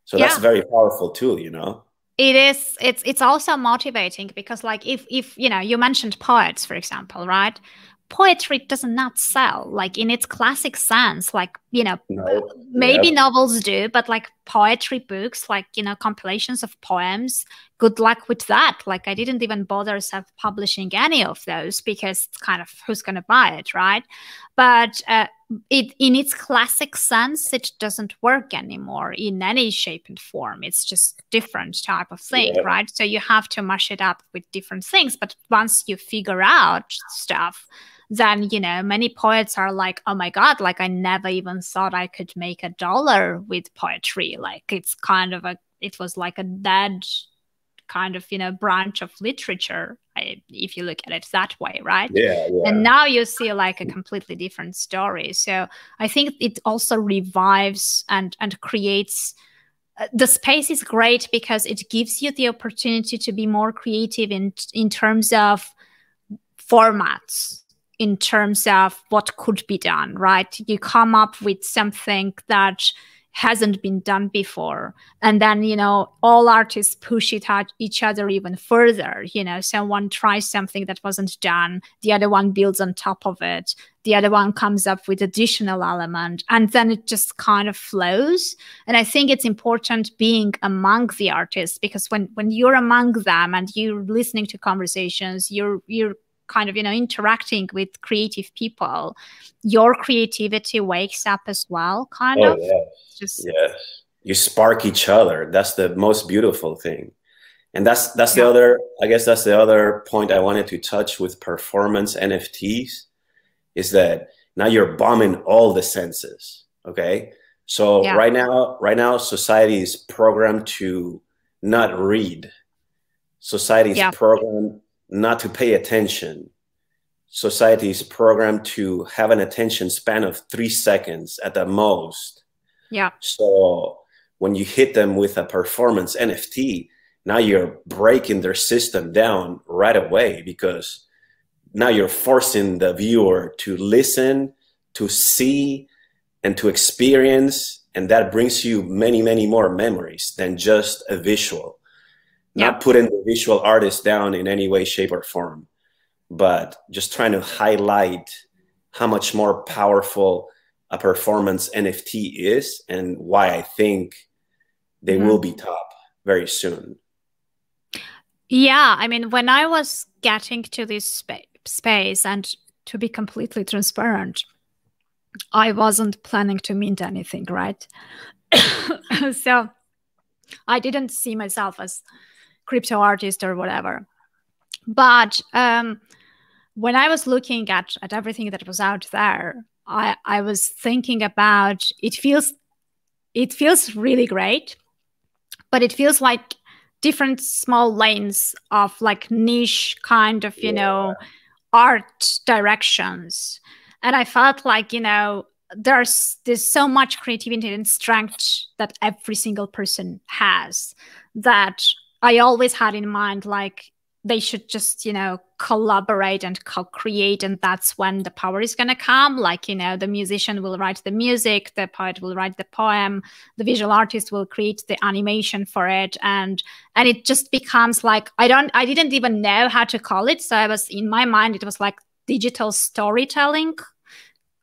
So that's Yeah, very powerful too, you know. it is. It's also motivating because, like, if you know, you mentioned poets, for example, right? Poetry does not sell like in its classic sense. Like, you know, No. maybe Yeah. novels do, but like poetry books, like, you know, compilations of poems, good luck with that. Like, I didn't even bother self-publishing any of those because it's kind of, who's going to buy it, right? But it, in its classic sense, it doesn't work anymore in any shape and form. It's just different type of thing, Yeah. right? So you have to mash it up with different things. But once you figure out stuff, then, you know, many poets are like, oh my god, like I never even thought I could make $1 with poetry. Like, it's kind of a, it was like a dead kind of, you know, branch of literature, if you look at it that way, right? Yeah. And Yeah. now you see like a completely different story. So I think it also revives and creates, the space is great because it gives you the opportunity to be more creative in terms of formats, in terms of what could be done, right? You come up with something that hasn't been done before. And then, you know, all artists push it out each other even further. You know, someone tries something that wasn't done, the other one builds on top of it, the other one comes up with additional element, and then it just kind of flows. And I think it's important being among the artists, because when you're among them and you're listening to conversations, you're kind of, you know, interacting with creative people, your creativity wakes up as well, kind of. Yes. Yes. You spark each other. That's the most beautiful thing. And that's the other, I guess that's the other point I wanted to touch with performance NFTs, is that now you're bombing all the senses. Okay. So right now, society is programmed to not read. Society is programmed not to pay attention. Society is programmed to have an attention span of 3 seconds at the most. Yeah. So when you hit them with a performance NFT, now you're breaking their system down right away, because now you're forcing the viewer to listen, to see, and to experience. And that brings you many, many more memories than just a visual. Not putting the visual artist down in any way, shape, or form, but just trying to highlight how much more powerful a performance NFT is, and why I think they will be top very soon. Yeah, I mean, when I was getting to this space, and to be completely transparent, I wasn't planning to mint anything, right? So I didn't see myself as crypto artist or whatever. But when I was looking at everything that was out there, I was thinking about, it feels really great, but it feels like different small lanes of like niche kind of, you know, art directions. And I felt like, you know, there's so much creativity and strength that every single person has, that I always had in mind, like, they should just, you know, collaborate and co-create, and that's when the power is going to come. Like, you know, the musician will write the music, the poet will write the poem, the visual artist will create the animation for it, and it just becomes like, I didn't even know how to call it. So I was, in my mind, it was like digital storytelling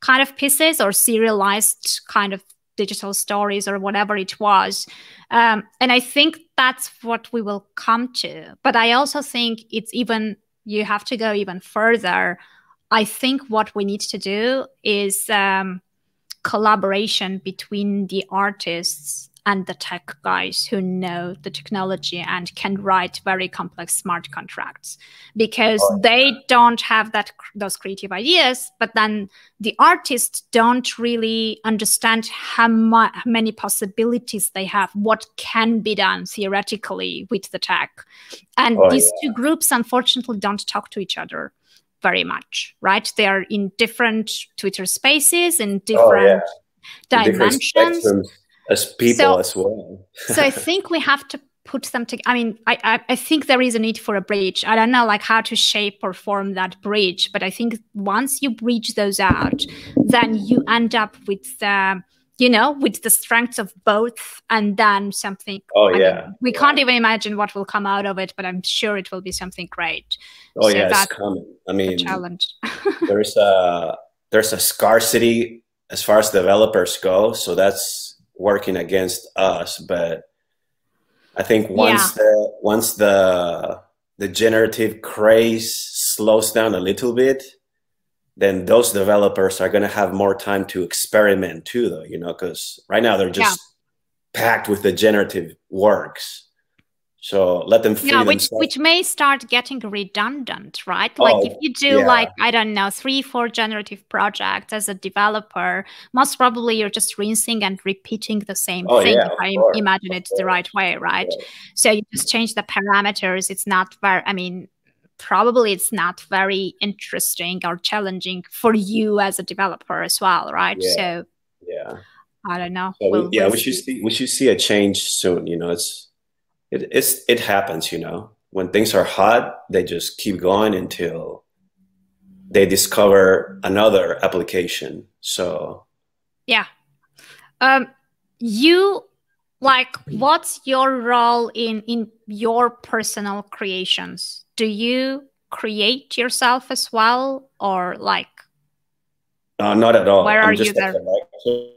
kind of pieces, or serialized kind of digital stories, or whatever it was. And I think that's what we will come to. But I also think you have to go even further. I think what we need to do is collaboration between the artists and the tech guys who know the technology and can write very complex smart contracts, because they don't have those creative ideas, but then the artists don't really understand how many possibilities they have, what can be done theoretically with the tech. And these two groups, unfortunately, don't talk to each other very much, right? They are in different Twitter spaces, in different dimensions. As people as well. So I think we have to put them together. I mean, I think there is a need for a bridge. I don't know like how to shape or form that bridge, but I think once you bridge those out, then you end up with you know, with the strengths of both, and then something. We can't even imagine what will come out of it, but I'm sure it will be something great. It's coming. I mean, challenge. there's a scarcity as far as developers go, so that's working against us. But I think once the generative craze slows down a little bit, then those developers are going to have more time to experiment too, though, you know, because right now they're just packed with the generative works. So let them free themselves. Which may start getting redundant, right? Like if you do like, I don't know, 3-4 generative projects as a developer, most probably you're just rinsing and repeating the same thing. If I imagine it the right way, right? So you just change the parameters. It's not very, I mean, probably it's not very interesting or challenging for you as a developer as well, right? So I don't know. So we should see a change soon. You know, it happens, you know, when things are hot, they just keep going until they discover another application. So you like, what's your role in your personal creations? Do you create yourself as well, or like, not at all. where are I'm you just a there? collector.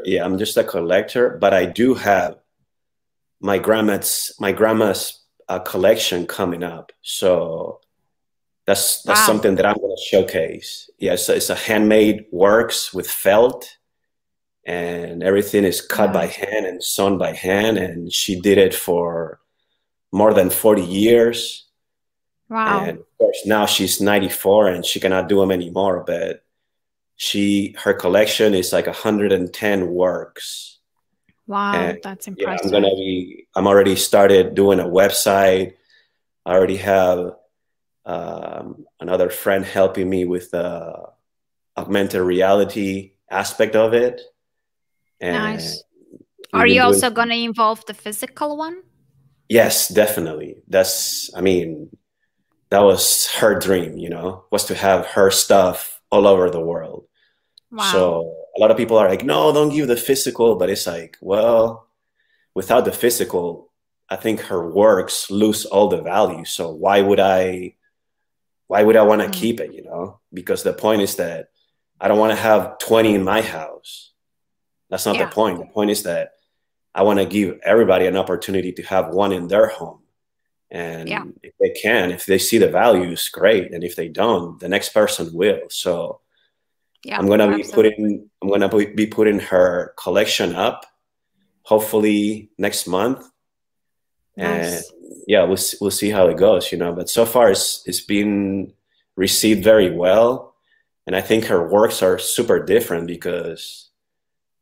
Yeah, I'm just a collector, but I do have my grandma's collection coming up. So that's Wow. something that I'm going to showcase. Yeah, so it's a handmade works with felt, and everything is cut by Nice. hand and sewn by hand. And she did it for more than 40 years. Wow. And of course, now she's 94 and she cannot do them anymore. But her collection is like 110 works. And Wow, that's yeah, impressive. I'm already started doing a website. I already have another friend helping me with the augmented reality aspect of it. And Nice. we've Are been you doing, also going to involve the physical one? yes, definitely. That was her dream, was to have her stuff all over the world. Wow. So a lot of people are like, no, don't give the physical. But it's like, well, without the physical, I think her works lose all the value. So why would I want to Mm. keep it, Because the point is that I don't want to have 20 in my house. That's not the Yeah. point. The point is that I want to give everybody an opportunity to have one in their home. Yeah. And if they see the values, great. And if they don't, the next person will. So Yeah. I'm gonna be putting her collection up, hopefully next month. And Nice. yeah, we'll see how it goes, But so far, it's been received very well, and I think her works are super different because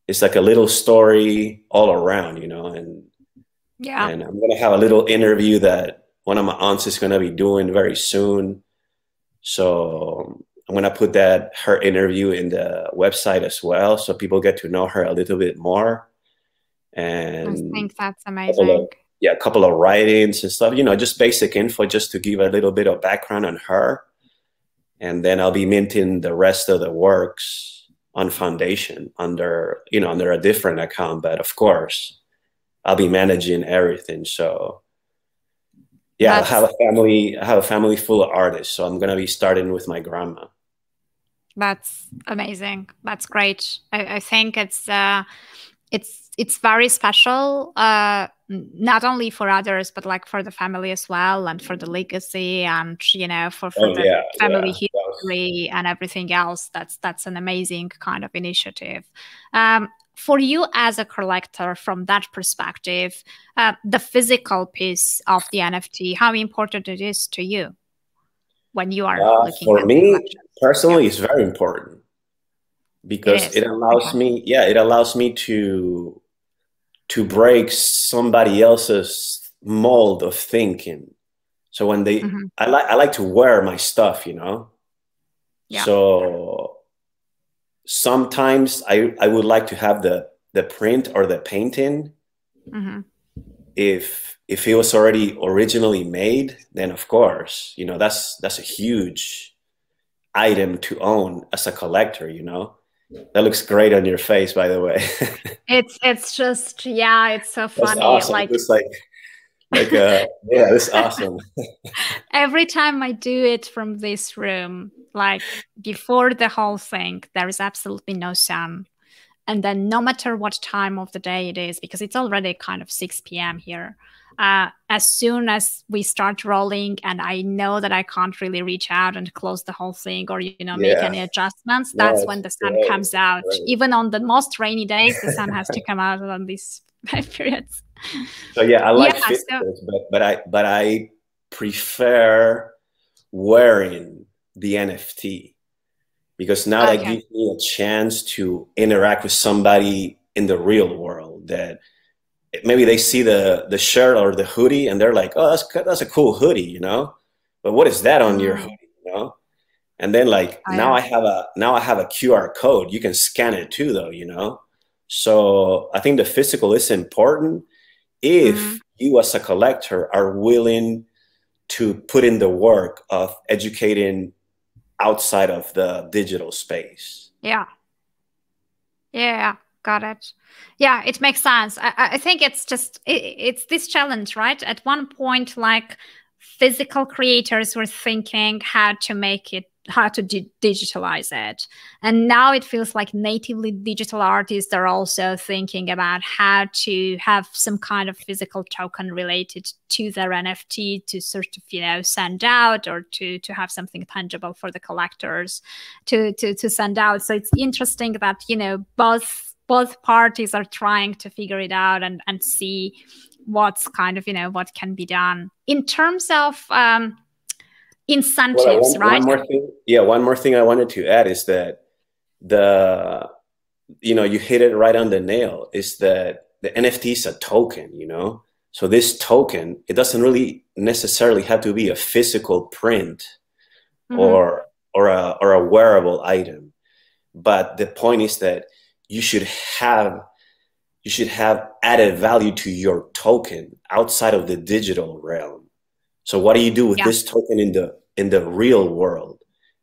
it's like a little story all around, And Yeah. I'm gonna have a little interview that one of my aunts is gonna be doing very soon. So I'm gonna put her interview in the website as well, so people get to know her a little bit more. I And think that's couple of amazing. a couple of writings and stuff, just basic info just to give a little bit of background on her. And then I'll be minting the rest of the works on Foundation under a different account. But of course, I'll be managing everything. So yeah, That's I have a family full of artists. So I'm gonna be starting with my grandma. That's amazing. That's great. I think it's very special, not only for others, but like for the family as well, and for the legacy, and for Oh the yeah, family yeah. history and everything else. That's an amazing kind of initiative. For you as a collector, from that perspective, the physical piece of the NFT, how important it is to you when you are looking For at the me collection? Yeah, personally, it's very important it because is. Okay. it allows me to break somebody else's mold of thinking. So Hmm. I like to wear my stuff, Yeah. So sometimes I would like to have the print or the painting. Hmm. If it was already originally made, then of course, that's a huge item to own as a collector, That looks great on your face, by the way. It's just, yeah, it's so That's funny. awesome. Like, It's yeah, that's awesome. every time I do it from this room, like before the whole thing, there is absolutely no sun. And then no matter what time of the day it is, because it's already kind of 6 p.m. here, as soon as we start rolling and I know that I can't really reach out and close the whole thing, or make Yeah. any adjustments, No, that's it's when the sun great. comes It's out. great. Even on the most rainy days, the sun has to come out on these periods. So yeah, I Yeah, like so physicals, but I prefer wearing the NFT because now that okay. gives me a chance to interact with somebody in the real world that maybe they see the shirt or the hoodie and they're like, oh, that's a cool hoodie, But what is that on your Mm, hoodie? And then like oh, yeah. now I have a QR code. You can scan it too, though. So I think the physical is important Mm, if you as a collector are willing to put in the work of educating outside of the digital space. yeah. Yeah. Got it. Yeah, it makes sense. I think it's just it's this challenge, right? At one point, like physical creators were thinking how to make it, how to digitalize it, and now it feels like natively digital artists are also thinking about how to have some kind of physical token related to their NFT to sort of, you know, send out, or to have something tangible for the collectors to send out. So it's interesting that, you know, both parties are trying to figure it out and see what's kind of, you know, what can be done in terms of incentives, well, right? One more thing. Yeah, one more thing I wanted to add is that you hit it right on the nail, is that the NFT is a token, you know? So this token, it doesn't really necessarily have to be a physical print or a wearable item. But the point is that you should have added value to your token outside of the digital realm. So what do you do with this token in the real world?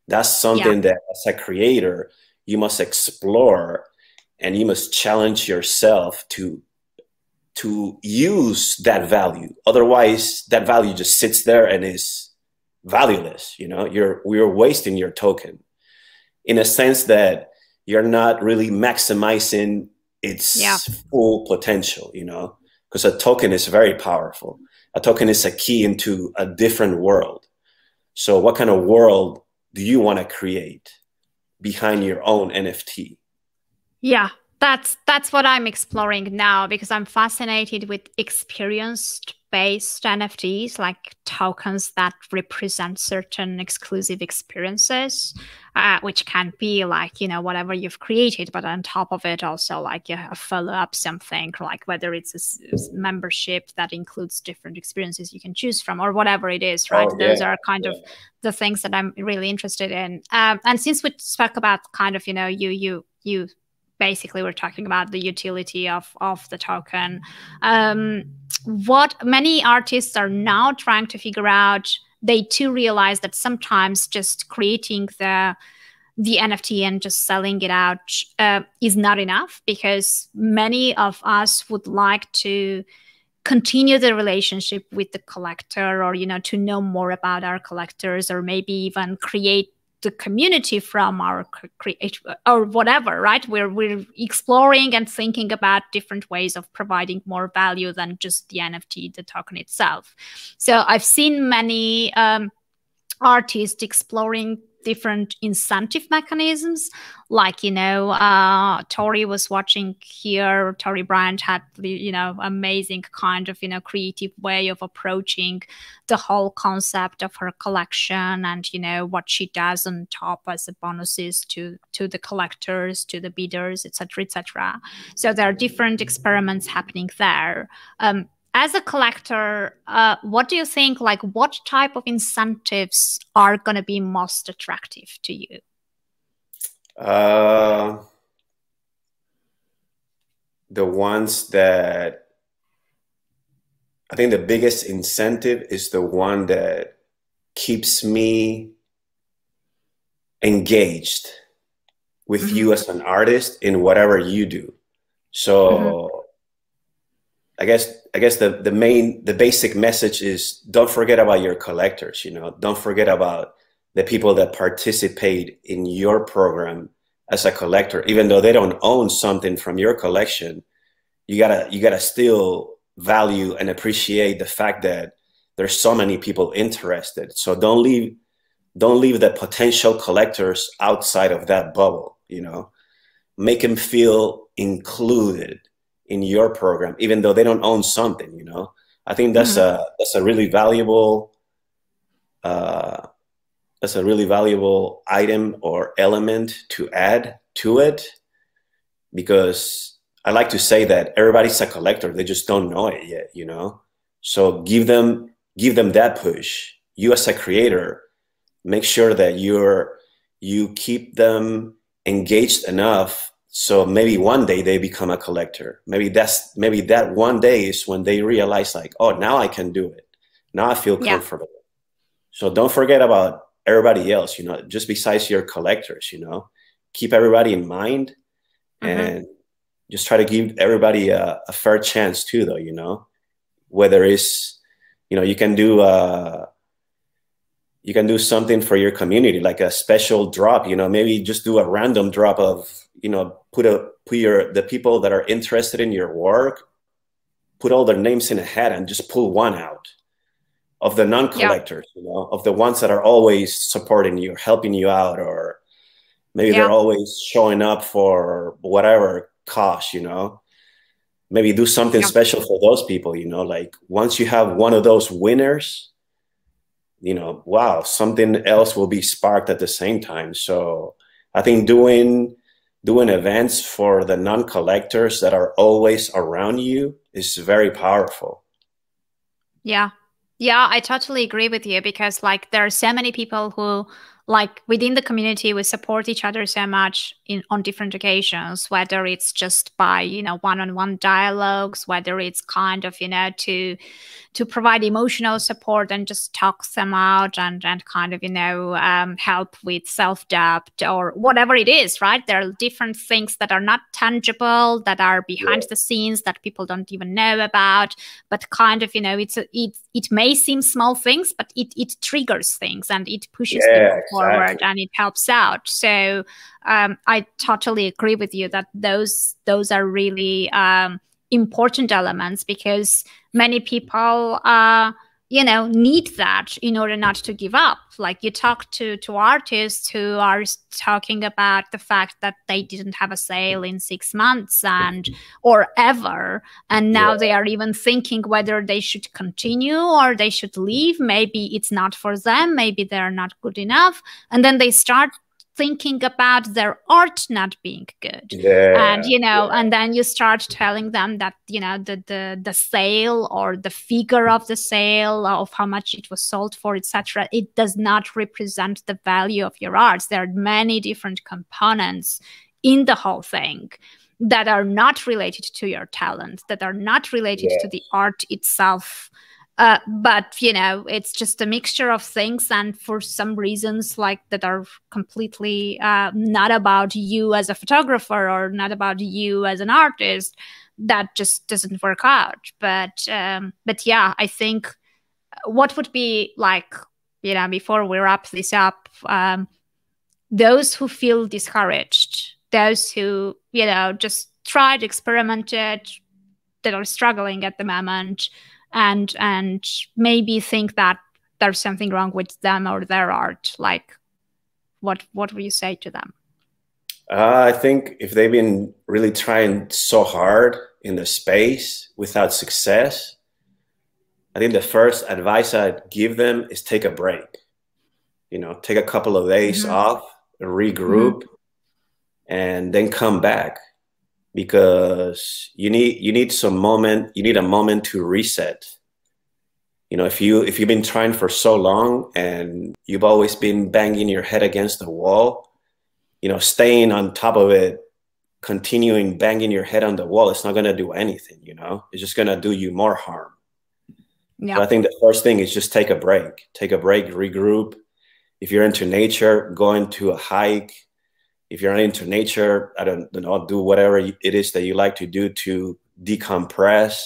That's something that as a creator, you must explore, and you must challenge yourself to use that value. Otherwise, that value just sits there and is valueless. You know, we're wasting your token in a sense that you're not really maximizing its full potential, you know, because a token is very powerful. A token is a key into a different world. So what kind of world do you want to create behind your own NFT? Yeah, that's what I'm exploring now, because I'm fascinated with experience-based NFTs, like tokens that represent certain exclusive experiences, which can be like, you know, whatever you've created, but on top of it also like a follow-up something, like whether it's a membership that includes different experiences you can choose from, or whatever it is, right? Those are kind of the things that I'm really interested in. And since we spoke about kind of, you know, you basically we're talking about the utility of the token. What many artists are now trying to figure out, they too realize that sometimes just creating the NFT and just selling it out is not enough, because many of us would like to continue the relationship with the collector, or, you know, to know more about our collectors, or maybe even create the community from our or whatever, right? We're exploring and thinking about different ways of providing more value than just the NFT, the token itself. So I've seen many artists exploring different incentive mechanisms, like, you know, Tori was watching here, Tori Bryant had the, you know, amazing kind of, you know, creative way of approaching the whole concept of her collection, and, you know, what she does on top as a bonuses to the collectors, to the bidders, etc., etc. So there are different experiments happening there. As a collector, what do you think, like what type of incentives are going to be most attractive to you? The ones that I think the biggest incentive is the one that keeps me engaged with you as an artist in whatever you do. So I guess the basic message is, don't forget about your collectors, you know, don't forget about the people that participate in your program as a collector. Even though they don't own something from your collection, you gotta still value and appreciate the fact that there's so many people interested. So don't leave the potential collectors outside of that bubble, you know, make them feel included in your program, even though they don't own something, you know. I think that's a really valuable item or element to add to it, because I like to say that everybody's a collector, they just don't know it yet, you know. So give them that push. You as a creator, make sure that you keep them engaged enough, so maybe one day they become a collector. Maybe that one day is when they realize, like, oh, now I can do it. Now I feel comfortable. So don't forget about everybody else, you know, just besides your collectors, you know, keep everybody in mind and just try to give everybody a fair chance too, though, you know, whether it's, you know, you can do something for your community, like a special drop, you know, maybe just do a random drop of, you know, put the people that are interested in your work, put all their names in a hat and just pull one out of the non-collectors, you know, of the ones that are always supporting you, helping you out, or maybe they're always showing up for whatever cause, you know. Maybe do something special for those people, you know, like once you have one of those winners, you know, wow, something else will be sparked at the same time. So I think doing events for the non-collectors that are always around you is very powerful. Yeah. Yeah, I totally agree with you, because like there are so many people who, like within the community, we support each other so much on different occasions, whether it's just by, you know, one-on-one dialogues, whether it's kind of, you know, to provide emotional support and just talk them out and kind of, you know, help with self-doubt or whatever it is, right? There are different things that are not tangible, that are behind the scenes, that people don't even know about, but kind of, you know, it may seem small things, but it triggers things and it pushes people forward and it helps out. So I totally agree with you that those are really important elements, because many people you know, need that in order not to give up. Like you talk to artists who are talking about the fact that they didn't have a sale in 6 months or ever, and now they are even thinking whether they should continue or they should leave. Maybe it's not for them, maybe they're not good enough, and then they start thinking about their art not being good. And you know, and then you start telling them that, you know, the sale or the figure of the sale, of how much it was sold for, etc., it does not represent the value of your art. There are many different components in the whole thing that are not related to your talent, that are not related to the art itself. But, you know, it's just a mixture of things. And for some reasons like that are completely not about you as a photographer or not about you as an artist, that just doesn't work out. But yeah, I think what would be like, you know, before we wrap this up, those who feel discouraged, those who, you know, just tried, experimented, that are struggling at the moment, and maybe think that there's something wrong with them or their art, like what would you say to them? I think if they've been really trying so hard in the space without success, I think the first advice I'd give them is take a break. You know, take a couple of days off, regroup, and then come back, because you need some moment. You need a moment to reset. You know, if you've been trying for so long and you've always been banging your head against the wall, you know, staying on top of it, continuing banging your head on the wall, it's not going to do anything. You know, it's just going to do you more harm. Yeah. So I think the first thing is just take a break, regroup. If you're into nature, go into a hike. If you're not into nature, I don't know, do whatever it is that you like to do to decompress.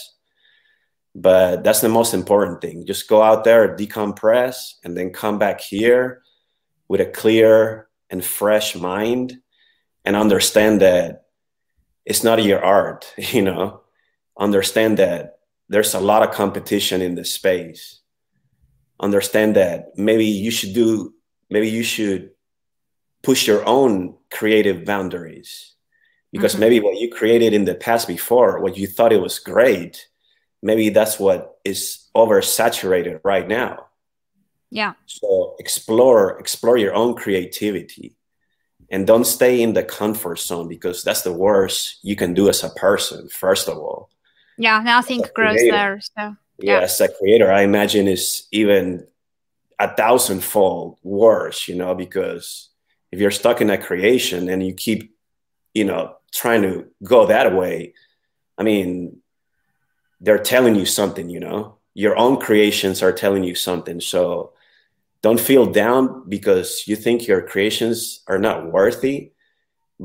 But that's the most important thing. Just go out there, decompress, and then come back here with a clear and fresh mind, and understand that it's not your art, you know. Understand that there's a lot of competition in the space. Understand that maybe you should push your own creative boundaries, because maybe what you created in the past before, what you thought it was great, maybe that's what is oversaturated right now. Yeah. So explore your own creativity, and don't stay in the comfort zone, because that's the worst you can do as a person, first of all. Yeah, nothing grows there. So yeah, as a creator, I imagine is even 1,000-fold worse, you know, because if you're stuck in a creation and you keep, you know, trying to go that way, I mean, they're telling you something, you know, your own creations are telling you something. So don't feel down because you think your creations are not worthy,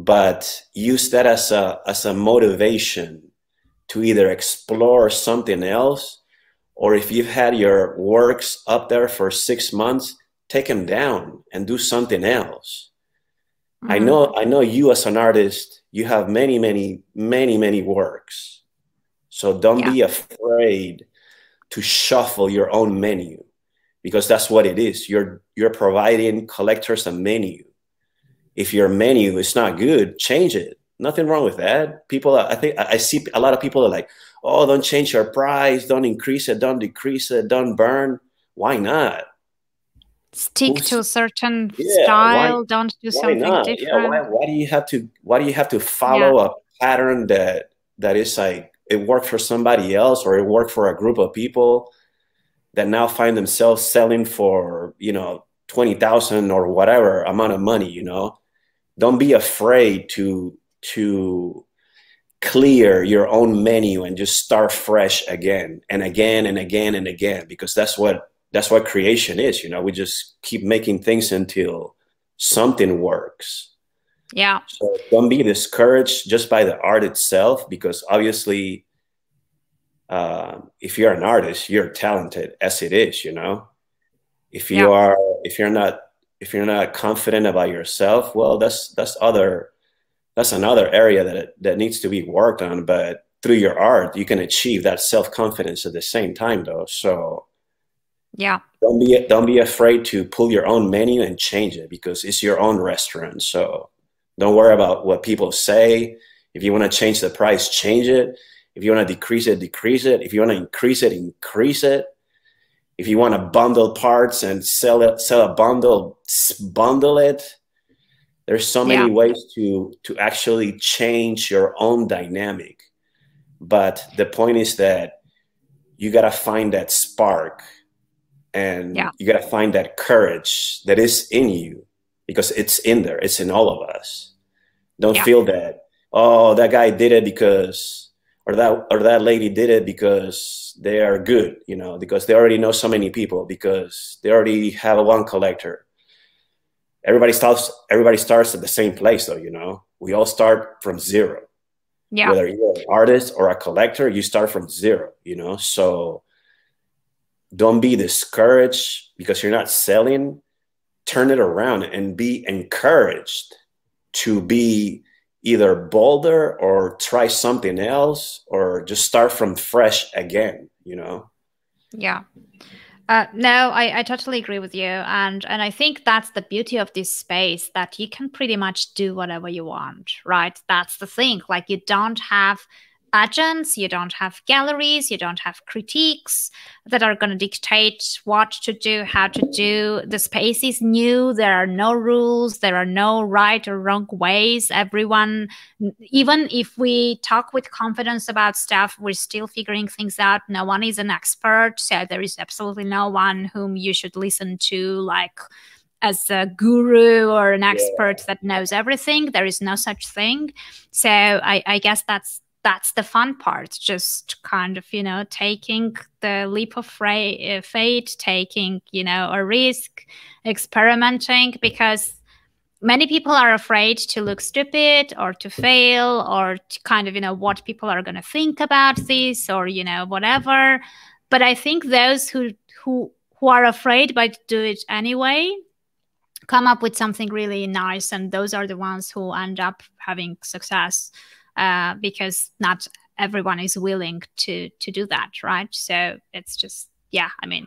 but use that as a motivation to either explore something else, or if you've had your works up there for 6 months, take them down and do something else. I know you as an artist, you have many works. So don't be afraid to shuffle your own menu, because that's what it is. You're providing collectors a menu. If your menu is not good, change it. Nothing wrong with that. People, I think I see a lot of people are like, oh, don't change your price, don't increase it, don't decrease it, don't burn. Why not? Stick to a certain style. Don't do something different. Yeah, why do you have to follow a pattern that is like it worked for somebody else, or it worked for a group of people that now find themselves selling for 20,000 or whatever amount of money? Don't be afraid to clear your own menu and just start fresh again and again and again and again, because that's what creation is. We just keep making things until something works. Yeah. So don't be discouraged just by the art itself, because obviously if you're an artist, you're talented as it is. If you're not confident about yourself, well, that's another area that needs to be worked on. But through your art, you can achieve that self-confidence at the same time, though. So yeah, don't be afraid to pull your own menu and change it, because it's your own restaurant. So don't worry about what people say. If you want to change the price, change it. If you want to decrease it, decrease it. If you want to increase it, increase it. If you want to bundle parts and sell a bundle, bundle it. There's so many ways to actually change your own dynamic. But the point is that you got to find that spark, and you got to find that courage that is in you, because it's in there. It's in all of us. Don't feel that, oh, that guy did it because, or that lady did it because they are good, because they already know so many people, because they already have one collector. Everybody starts at the same place, though. We all start from zero. Whether you're an artist or a collector, you start from zero. So don't be discouraged because you're not selling. Turn it around and be encouraged to be either bolder or try something else, or just start from fresh again. Yeah. No, I totally agree with you. And I think that's the beauty of this space, that you can pretty much do whatever you want, right? That's the thing. Like, you don't have agents, you don't have galleries, you don't have critiques that are going to dictate what to do, how to do. The space is new. There are no rules. There are no right or wrong ways. Everyone, even if we talk with confidence about stuff, we're still figuring things out. No one is an expert. So there is absolutely no one whom you should listen to, like, as a guru or an expert that knows everything. There is no such thing. So I guess that's the fun part, just kind of, taking the leap of faith, taking, a risk, experimenting, because many people are afraid to look stupid or to fail, or to kind of, what people are going to think about this, or, whatever. But I think those who are afraid but do it anyway come up with something really nice, and those are the ones who end up having success. Because not everyone is willing to do that, right? So it's just,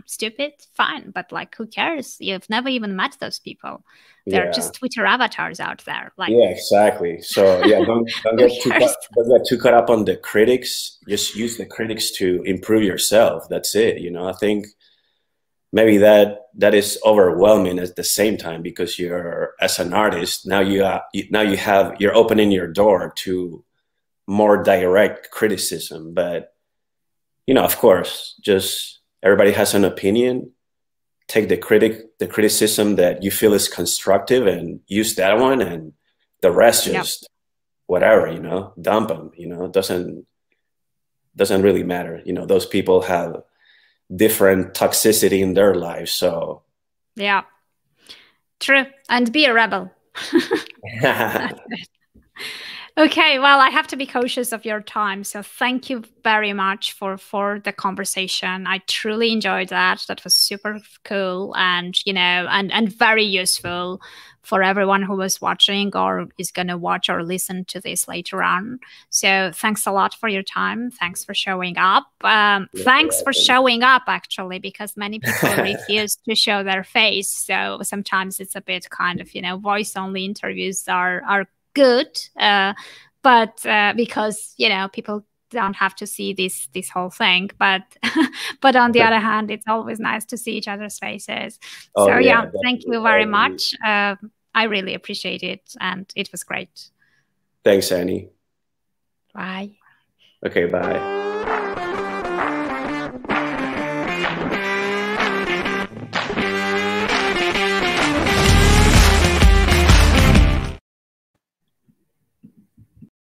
stupid, fine, but like, who cares? You've never even met those people. They're just Twitter avatars out there. Like, exactly. So don't get too caught up on the critics. Just use the critics to improve yourself. That's it. I think maybe that is overwhelming at the same time, because you're, as an artist, you're opening your door to more direct criticism. But of course, just everybody has an opinion. Take the criticism that you feel is constructive, and use that one, and the rest just whatever, dump them. Doesn't really matter. Those people have different toxicity in their lives. So true. And be a rebel. Okay, well, I have to be cautious of your time. So thank you very much for the conversation. I truly enjoyed that. That was super cool and, and very useful for everyone who was watching or is going to watch or listen to this later on. So thanks a lot for your time. Thanks for showing up. Thanks for showing up, actually, because many people refuse to show their face. So sometimes it's a bit kind of, voice only interviews are good, but because people don't have to see this whole thing, but but on the other hand, it's always nice to see each other's faces. Oh, so yeah, thank you very much. I really appreciate it, and it was great. Thanks, Annie. Bye. Okay, bye.